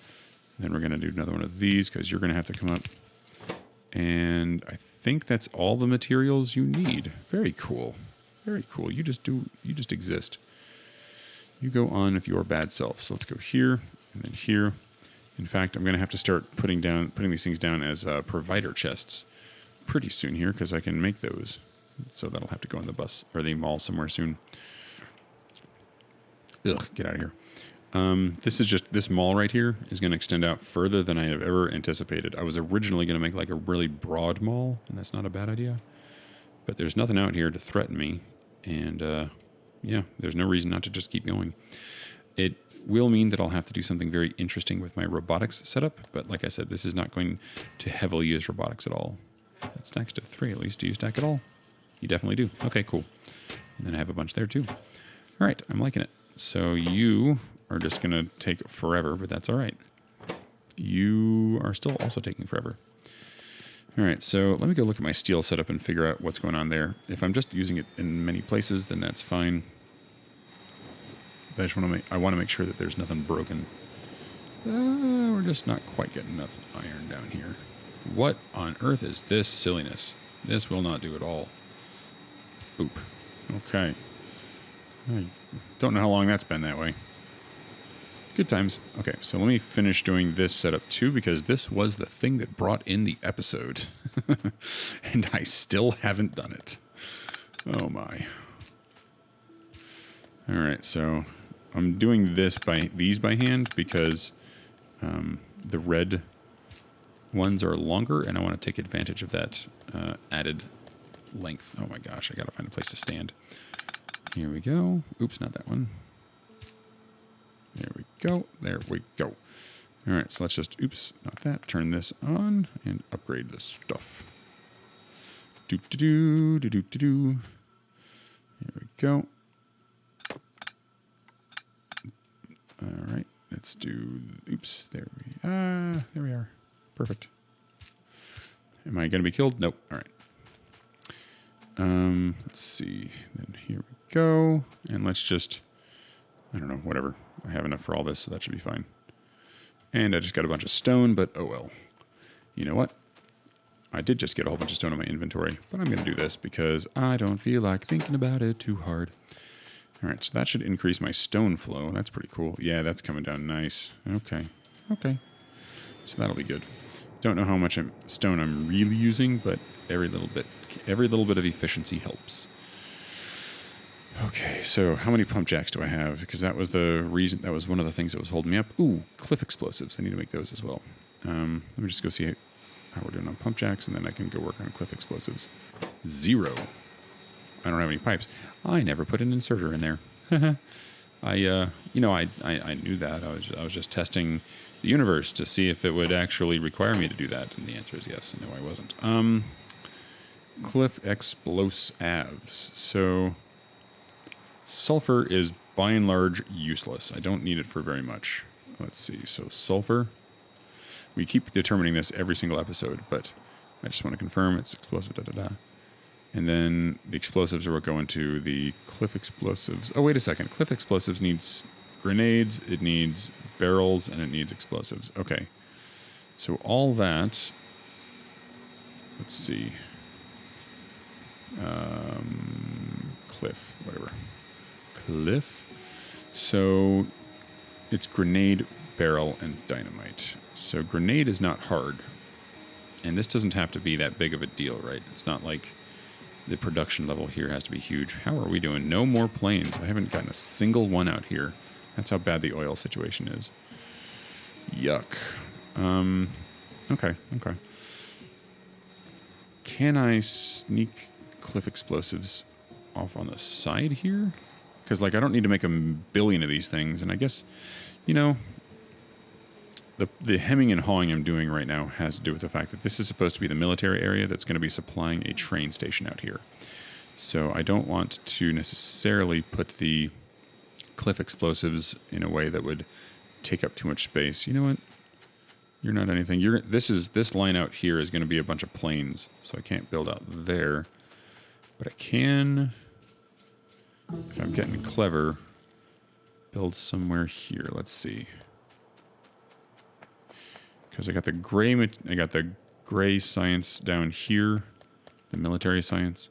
Then we're going to do another one of these because you're going to have to come up. And I think that's all the materials you need. Very cool. Very cool. You just exist. You go on with your bad self. So let's go here and then here. In fact, I'm going to have to start putting these things down as provider chests pretty soon here because I can make those. So that'll have to go in the bus or the mall somewhere soon. Ugh, get out of here. This mall right here is going to extend out further than I have ever anticipated. I was originally going to make like a really broad mall, and that's not a bad idea. But there's nothing out here to threaten me. And yeah, there's no reason not to just keep going. It will mean that I'll have to do something very interesting with my robotics setup. But like I said, this is not going to heavily use robotics at all. That stacks to 3 at least. Do you stack at all? You definitely do. Okay, cool. And then I have a bunch there too. All right, I'm liking it. So you are just going to take forever, but that's all right. You are still also taking forever. All right, so let me go look at my steel setup and figure out what's going on there. If I'm just using it in many places, then that's fine. But I want to make sure that there's nothing broken. We're just not quite getting enough iron down here. What on earth is this silliness? This will not do at all. Boop. Okay. I don't know how long that's been that way. Good times. Okay, so let me finish doing this setup too, because this was the thing that brought in the episode. And I still haven't done it. Oh my. All right, so I'm doing these by hand because the red ones are longer, and I want to take advantage of that added length. Oh my gosh, I gotta find a place to stand. Here we go. Oops, not that one. There we go. There we go. All right, so let's just, oops, not that. Turn this on and upgrade this stuff. Do-do-do. Here we go. All right, let's do, oops, there we are. Perfect. Am I going to be killed? Nope. All right. Let's see. Then here we go. And let's just, I don't know, whatever. I have enough for all this, so that should be fine. And I just got a bunch of stone, but oh well. You know what? I did just get a whole bunch of stone in my inventory, but I'm going to do this because I don't feel like thinking about it too hard. All right, so that should increase my stone flow. That's pretty cool. Yeah, that's coming down nice. Okay. Okay. So that'll be good. Don't know how much stone I'm really using, but every little bit of efficiency helps. Okay, so how many pump jacks do I have? Because that was the reason. That was one of the things that was holding me up. Ooh, cliff explosives. I need to make those as well. Let me just go see how we're doing on pump jacks, and then I can go work on cliff explosives. 0. I don't have any pipes. I never put an inserter in there. I knew that. I was just testing the universe to see if it would actually require me to do that, and the answer is yes. No, I wasn't. Cliff explosives. So sulfur is by and large useless. I don't need it for very much. Let's see. So sulfur. We keep determining this every single episode, but I just want to confirm it's explosive. And then the explosives are what go into the cliff explosives. Oh, wait a second. Cliff explosives needs grenades, it needs barrels, and it needs explosives. Okay. So all that, let's see. Cliff, whatever. Cliff. So it's grenade, barrel, and dynamite. So grenade is not hard. And this doesn't have to be that big of a deal, right? It's not like the production level here has to be huge. How are we doing? No more planes. I haven't gotten a single one out here. That's how bad the oil situation is. Yuck. Okay. Can I sneak cliff explosives off on the side here? Because, like, I don't need to make a billion of these things. And I guess, you know, the hemming and hawing I'm doing right now has to do with the fact that this is supposed to be the military area that's going to be supplying a train station out here. So I don't want to necessarily put the cliff explosives in a way that would take up too much space. You know what? You're not anything. This line out here is going to be a bunch of planes, so I can't build out there. But I can, if I'm getting clever, build somewhere here. Let's see. Because I got the gray science down here, the military science.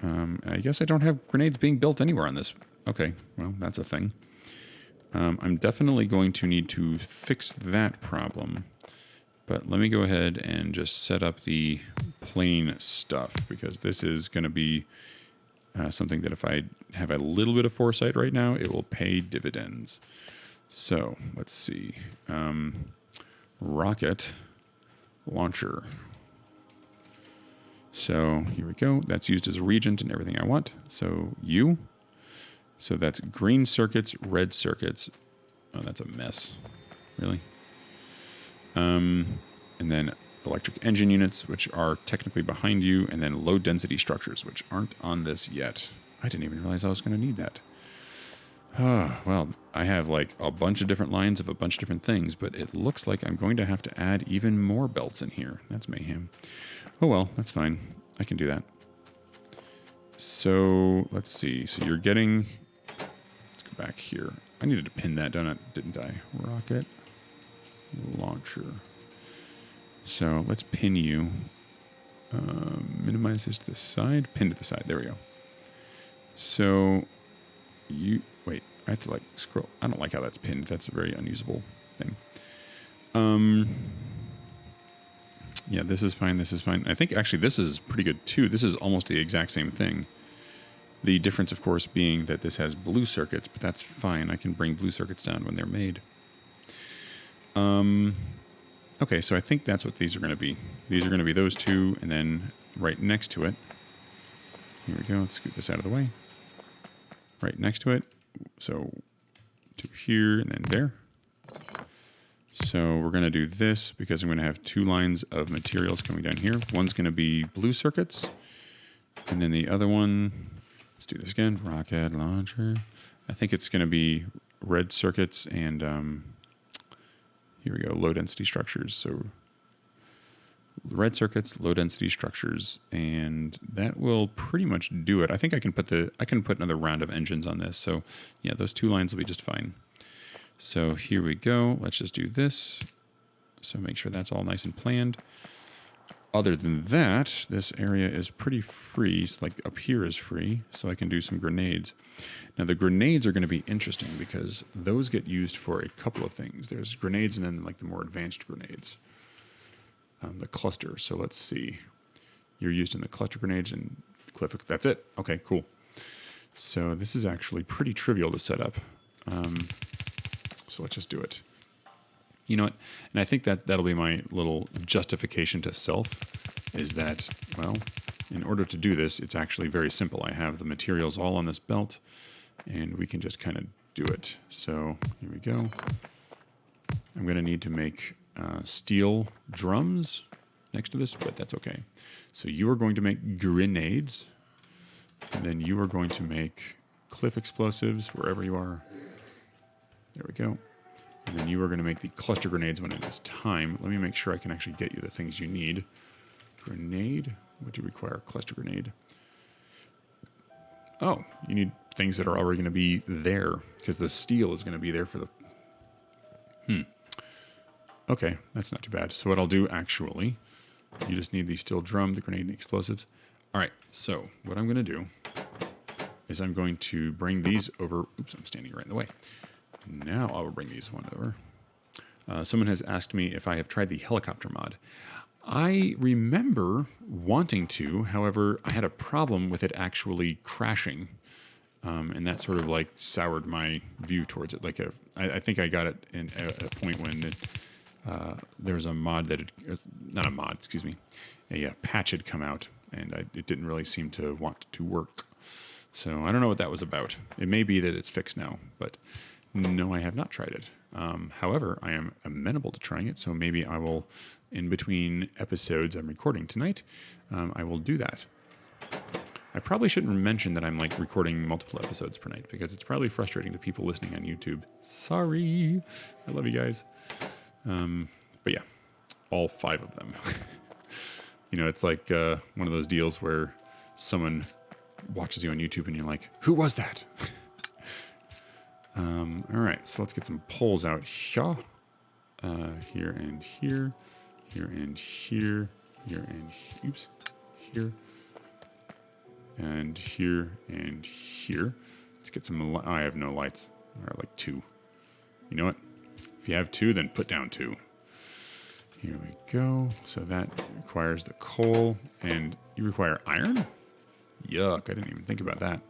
I guess I don't have grenades being built anywhere on this. Okay, well, that's a thing. I'm definitely going to need to fix that problem. But let me go ahead and just set up the plane stuff, because this is going to be something that if I have a little bit of foresight right now, it will pay dividends. So, let's see. Rocket launcher. So here we go. That's used as a regent and everything I want. So So that's green circuits, red circuits. Oh, that's a mess. Really? And then electric engine units, which are technically behind you, and then low density structures, which aren't on this yet. I didn't even realize I was going to need that. Well, I have like a bunch of different lines of a bunch of different things, but it looks like I'm going to have to add even more belts in here. That's mayhem. Oh well, that's fine. I can do that. So, let's see. So you're getting... Let's go back here. I needed to pin that down, didn't I? Rocket launcher. So, let's pin you. Minimize this to the side. Pin to the side. There we go. So, you... Wait, I have to like scroll. I don't like how that's pinned. That's a very unusable thing. Yeah, this is fine. This is fine. I think actually this is pretty good too. This is almost the exact same thing. The difference, of course, being that this has blue circuits, but that's fine. I can bring blue circuits down when they're made. Okay, so I think that's what these are going to be. These are going to be those two, and then right next to it. Here we go. Let's scoot this out of the way. Right next to it. So to here and then there. So we're going to do this because I'm going to have two lines of materials coming down here. One's going to be blue circuits. And then the other one, let's do this again, rocket launcher. I think it's going to be red circuits and here we go, low density structures. So red circuits, low density structures, and that will pretty much do it. I think I can put another round of engines on this. So yeah, those two lines will be just fine. So here we go. Let's just do this. So make sure that's all nice and planned. Other than that, this area is pretty free. So like up here is free, so I can do some grenades. Now the grenades are going to be interesting because those get used for a couple of things. There's grenades and then like the more advanced grenades. The cluster. So let's see. You're used in the cluster grenades and cliff. That's it. Okay, cool. So this is actually pretty trivial to set up. So let's just do it. You know what? And I think that that'll be my little justification to self is that, well, in order to do this, it's actually very simple. I have the materials all on this belt and we can just kind of do it. So here we go. I'm going to need to make steel drums next to this, but that's okay. So you are going to make grenades and then you are going to make cliff explosives wherever you are. There we go. And then you are going to make the cluster grenades when it is time. Let me make sure I can actually get you the things you need. Grenade. What do you require? Cluster grenade. Oh, you need things that are already going to be there because the steel is going to be there for the... Okay, that's not too bad. So what I'll do actually, you just need the steel drum, the grenade, and the explosives. All right, so what I'm going to do is I'm going to bring these over. Oops, I'm standing right in the way. Now I will bring these one over. Someone has asked me if I have tried the helicopter mod. I remember wanting to, however, I had a problem with it actually crashing. And that sort of like soured my view towards it. Like I think I got it in a point when there was a mod that not a mod, excuse me, a patch had come out, and it didn't really seem to want to work. So I don't know what that was about. It may be that it's fixed now, but no, I have not tried it. However, I am amenable to trying it, so maybe I will, in between episodes I'm recording tonight, I will do that. I probably shouldn't mention that I'm like recording multiple episodes per night because it's probably frustrating to people listening on YouTube. Sorry. I love you guys. But yeah, all 5 of them. You know, it's like one of those deals where someone watches you on YouTube and you're like, who was that? All right, so let's get some poles out here. Here and here. Here and here. Here and oops. Here. And here and here. Let's get some. I have no lights. There are like 2. You know what? If you have 2, then put down 2. Here we go. So that requires the coal, and you require iron? Yuck, I didn't even think about that.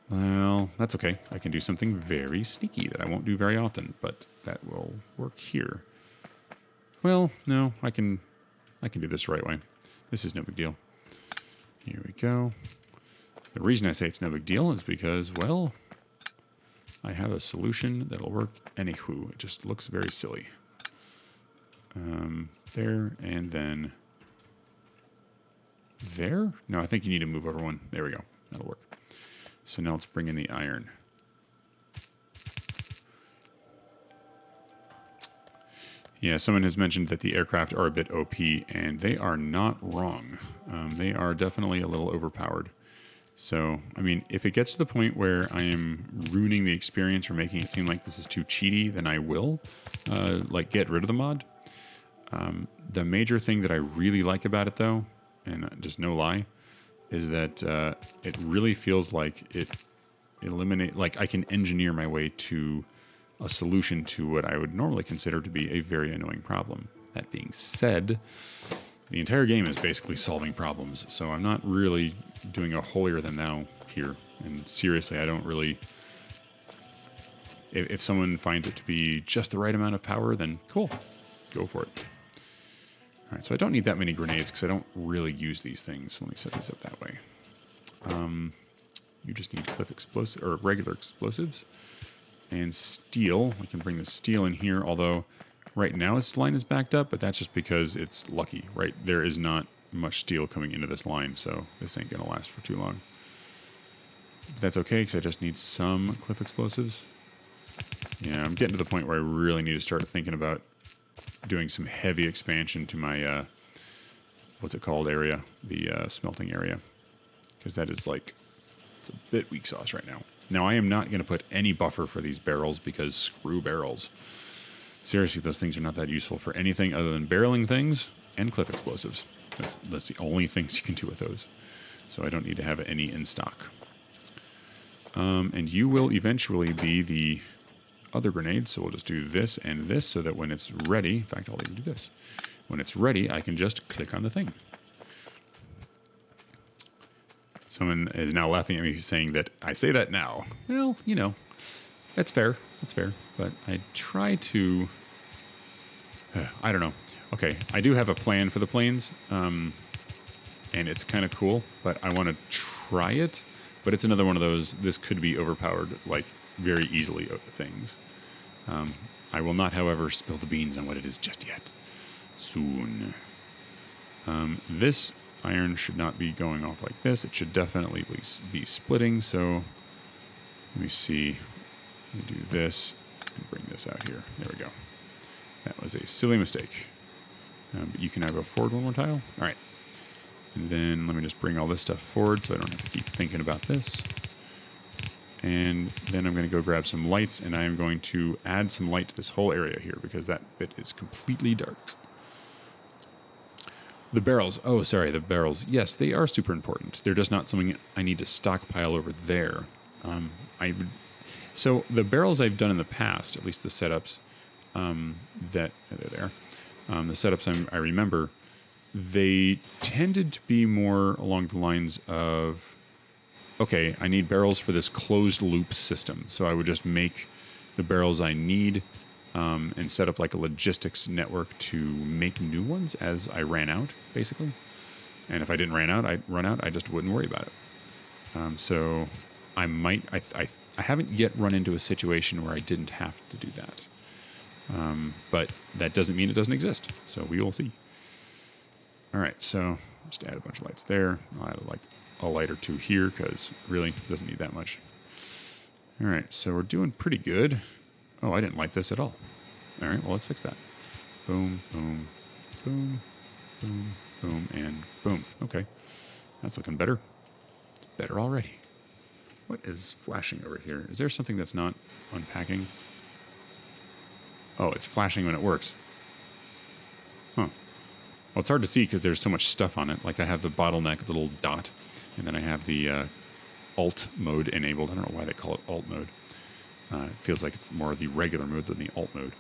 Well, that's okay. I can do something very sneaky that I won't do very often, but that will work here. Well, no, I can do this the right way. This is no big deal. Here we go. The reason I say it's no big deal is because, well, I have a solution that'll work anywho. It just looks very silly. There, and then there? No, I think you need to move over one. There we go. That'll work. So now let's bring in the iron. Yeah, someone has mentioned that the aircraft are a bit OP, and they are not wrong. They are definitely a little overpowered. So, I mean, if it gets to the point where I am ruining the experience or making it seem like this is too cheaty, then I will, like, get rid of the mod. The major thing that I really like about it, though, and just no lie, is that it really feels like it like I can engineer my way to a solution to what I would normally consider to be a very annoying problem. That being said, the entire game is basically solving problems, so I'm not really doing a holier than thou here. And seriously, I don't really... If someone finds it to be just the right amount of power, then cool, go for it. All right, so I don't need that many grenades because I don't really use these things. Let me set these up that way. You just need cliff explosive or regular explosives and steel. We can bring the steel in here, although right now this line is backed up, but that's just because it's lucky, right? There is not much steel coming into this line, so this ain't gonna last for too long. But that's okay because I just need some cliff explosives. Yeah, I'm getting to the point where I really need to start thinking about doing some heavy expansion to my, what's it called area? The smelting area. Because that is like, it's a bit weak sauce right now. Now, I am not going to put any buffer for these barrels because screw barrels. Seriously, those things are not that useful for anything other than barreling things and cliff explosives. That's the only things you can do with those. So I don't need to have any in stock. And you will eventually be the other grenades, so we'll just do this and this so that when it's ready, in fact, I'll even do this. When it's ready, I can just click on the thing. Someone is now laughing at me saying that I say that now. Well, you know, that's fair. That's fair. But I try to... I don't know. Okay, I do have a plan for the planes, and it's kind of cool, but I want to try it. But it's another one of those, this could be overpowered, like, very easily things. I will not, however, spill the beans on what it is just yet. Soon. This iron should not be going off like this. It should definitely be splitting, so let me see. Let me do this and bring this out here. There we go. That was a silly mistake. But you can now go forward one more tile. All right. And then let me just bring all this stuff forward so I don't have to keep thinking about this. And then I'm going to go grab some lights, and I am going to add some light to this whole area here because that bit is completely dark. The barrels. Oh, sorry, the barrels. Yes, they are super important. They're just not something I need to stockpile over there. So the barrels I've done in the past, at least the setups they're there. The setups I remember, they tended to be more along the lines of, okay, I need barrels for this closed loop system. So I would just make the barrels I need and set up like a logistics network to make new ones as I ran out, basically. And if I didn't run out, I just wouldn't worry about it. So I might, I haven't yet run into a situation where I didn't have to do that. But that doesn't mean it doesn't exist. So we will see. All right, so just add a bunch of lights there. I'll add like a light or two here because really it doesn't need that much. All right, so we're doing pretty good. Oh, I didn't light this at all. All right, well, let's fix that. Boom, boom, boom, boom, boom, and boom. Okay, that's looking better. It's better already. What is flashing over here? Is there something that's not unpacking? Oh, it's flashing when it works. Huh. Well, it's hard to see because there's so much stuff on it. Like I have the bottleneck little dot, and then I have the alt mode enabled. I don't know why they call it alt mode. It feels like it's more the regular mode than the alt mode.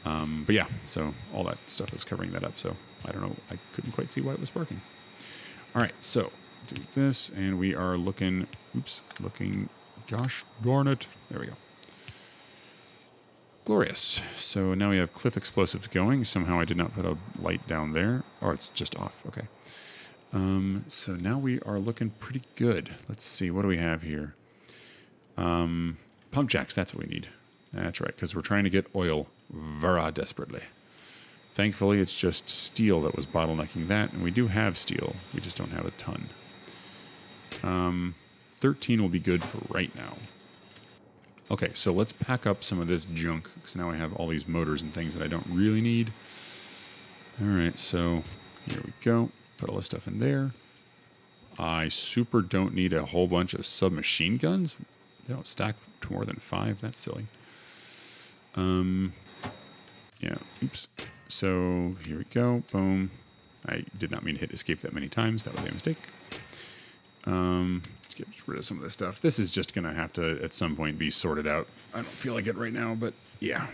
But yeah, so all that stuff is covering that up. So I don't know. I couldn't quite see why it was working. All right, so do this, and we are looking, gosh darn it. There we go. Glorious. So now we have cliff explosives going. Somehow I did not put a light down there. Oh, it's just off. Okay. So now we are looking pretty good. Let's see. What do we have here? Pump jacks. That's what we need. That's right, because we're trying to get oil very desperately. Thankfully, it's just steel that was bottlenecking that, and we do have steel. We just don't have a ton. 13 will be good for right now. Okay, so let's pack up some of this junk, because now I have all these motors and things that I don't really need. All right, so here we go. Put all this stuff in there. I super don't need a whole bunch of submachine guns. They don't stack to more than 5. That's silly. Yeah, oops. So here we go. Boom. I did not mean to hit escape that many times. That was a mistake. Let's get rid of some of this stuff. This is just going to have to, at some point, be sorted out. I don't feel like it right now, but yeah.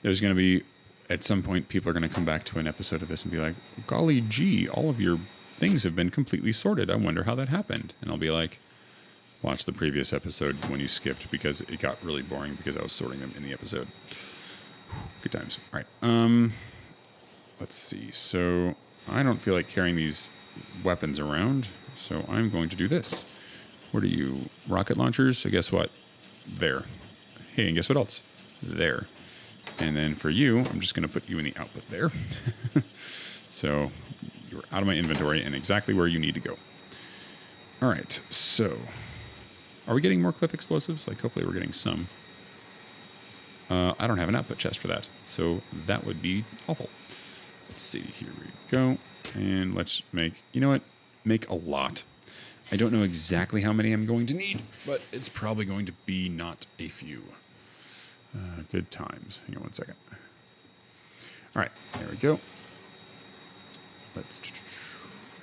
There's going to be at some point, people are going to come back to an episode of this and be like, golly gee, all of your things have been completely sorted. I wonder how that happened. And I'll be like, watch the previous episode when you skipped because it got really boring because I was sorting them in the episode. Good times. All right. Let's see. So I don't feel like carrying these weapons around, so I'm going to do this. What are you? Rocket launchers? So guess what? There. Hey, and guess what else? There. And then for you, I'm just going to put you in the output there. So you're out of my inventory and exactly where you need to go. All right. So are we getting more cliff explosives? Like, hopefully we're getting some. I don't have an output chest for that, so that would be awful. Let's see. Here we go. And let's make, you know what? Make a lot. I don't know exactly how many I'm going to need, but it's probably going to be not a few. Good times. Hang on one second. All right, there we go. Let's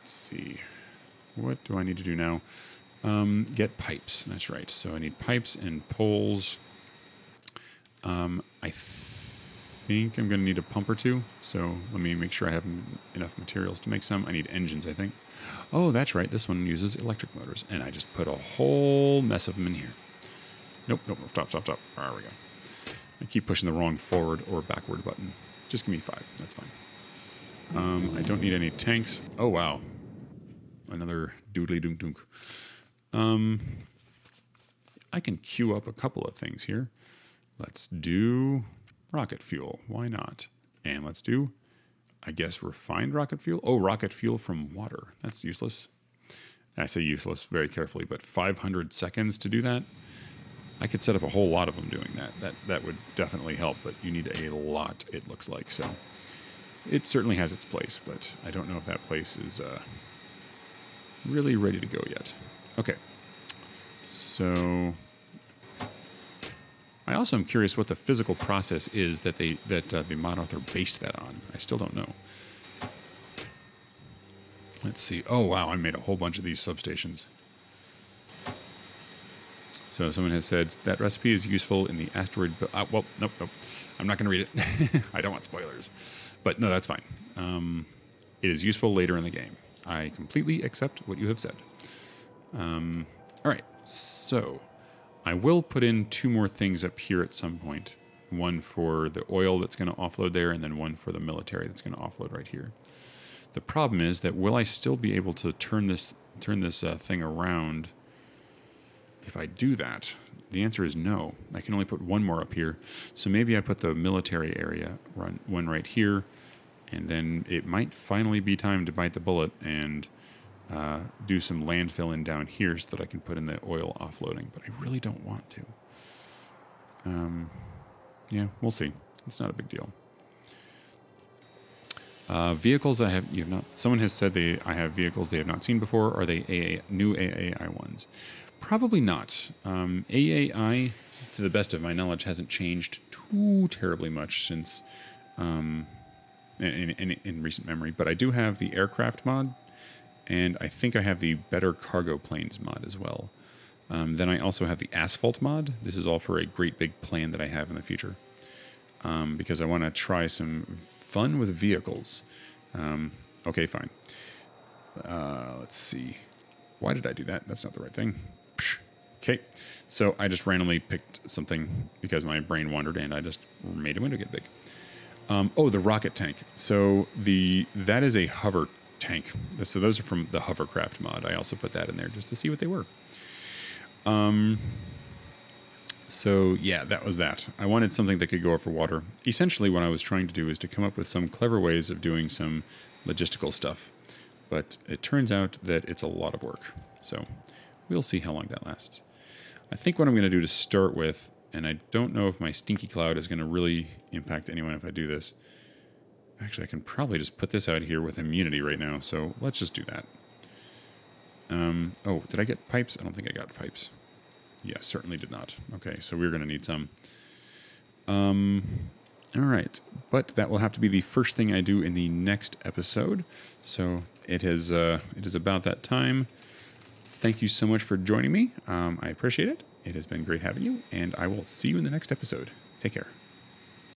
see. What do I need to do now? Get pipes. That's right. So I need pipes and poles. I think I'm going to need a pump or two. So let me make sure I have enough materials to make some. I need engines, I think. Oh, that's right. This one uses electric motors. And I just put a whole mess of them in here. Nope. Stop. There we go. I keep pushing the wrong forward or backward button. Just give me 5. That's fine. I don't need any tanks. Oh, wow. Another doodly dunk dunk. I can queue up a couple of things here. Let's do rocket fuel. Why not? And let's do, I guess, refined rocket fuel. Oh, rocket fuel from water. That's useless. I say useless very carefully, but 500 seconds to do that? I could set up a whole lot of them doing that. That would definitely help, but you need a lot, it looks like. So it certainly has its place, but I don't know if that place is really ready to go yet. Okay. So I also am curious what the physical process is that the mod author based that on. I still don't know. Let's see. Oh, wow. I made a whole bunch of these substations. So someone has said that recipe is useful in the asteroid... well, nope. I'm not going to read it. I don't want spoilers. But no, that's fine. It is useful later in the game. I completely accept what you have said. All right. So I will put in 2 more things up here at some point. One for the oil that's going to offload there, and then one for the military that's going to offload right here. The problem is that will I still be able to turn this thing around if I do that? The answer is no. I can only put 1 more up here. So maybe I put the military area one right here, and then it might finally be time to bite the bullet and do some landfill in down here so that I can put in the oil offloading. But I really don't want to. Yeah, we'll see. It's not a big deal. Vehicles someone has said I have vehicles they have not seen before. Are they new AAI ones? Probably not. AAI, to the best of my knowledge, hasn't changed too terribly much since in recent memory. But I do have the aircraft mod, and I think I have the better cargo planes mod as well. Then I also have the asphalt mod. This is all for a great big plan that I have in the future. Because I want to try some fun with vehicles. Okay, fine. Let's see. Why did I do that? That's not the right thing. Okay, so I just randomly picked something because my brain wandered and I just made a window get big. Oh, the rocket tank. So that is a hover tank. So those are from the hovercraft mod. I also put that in there just to see what they were. So yeah, that was that. I wanted something that could go over water. Essentially what I was trying to do is to come up with some clever ways of doing some logistical stuff. But it turns out that it's a lot of work. So we'll see how long that lasts. I think what I'm going to do to start with, and I don't know if my stinky cloud is going to really impact anyone if I do this. Actually, I can probably just put this out here with immunity right now. So let's just do that. Oh, did I get pipes? I don't think I got pipes. Yeah, certainly did not. Okay, so we're going to need some. All right, but that will have to be the first thing I do in the next episode. So it is about that time. Thank you so much for joining me. I appreciate it. It has been great having you, and I will see you in the next episode. Take care.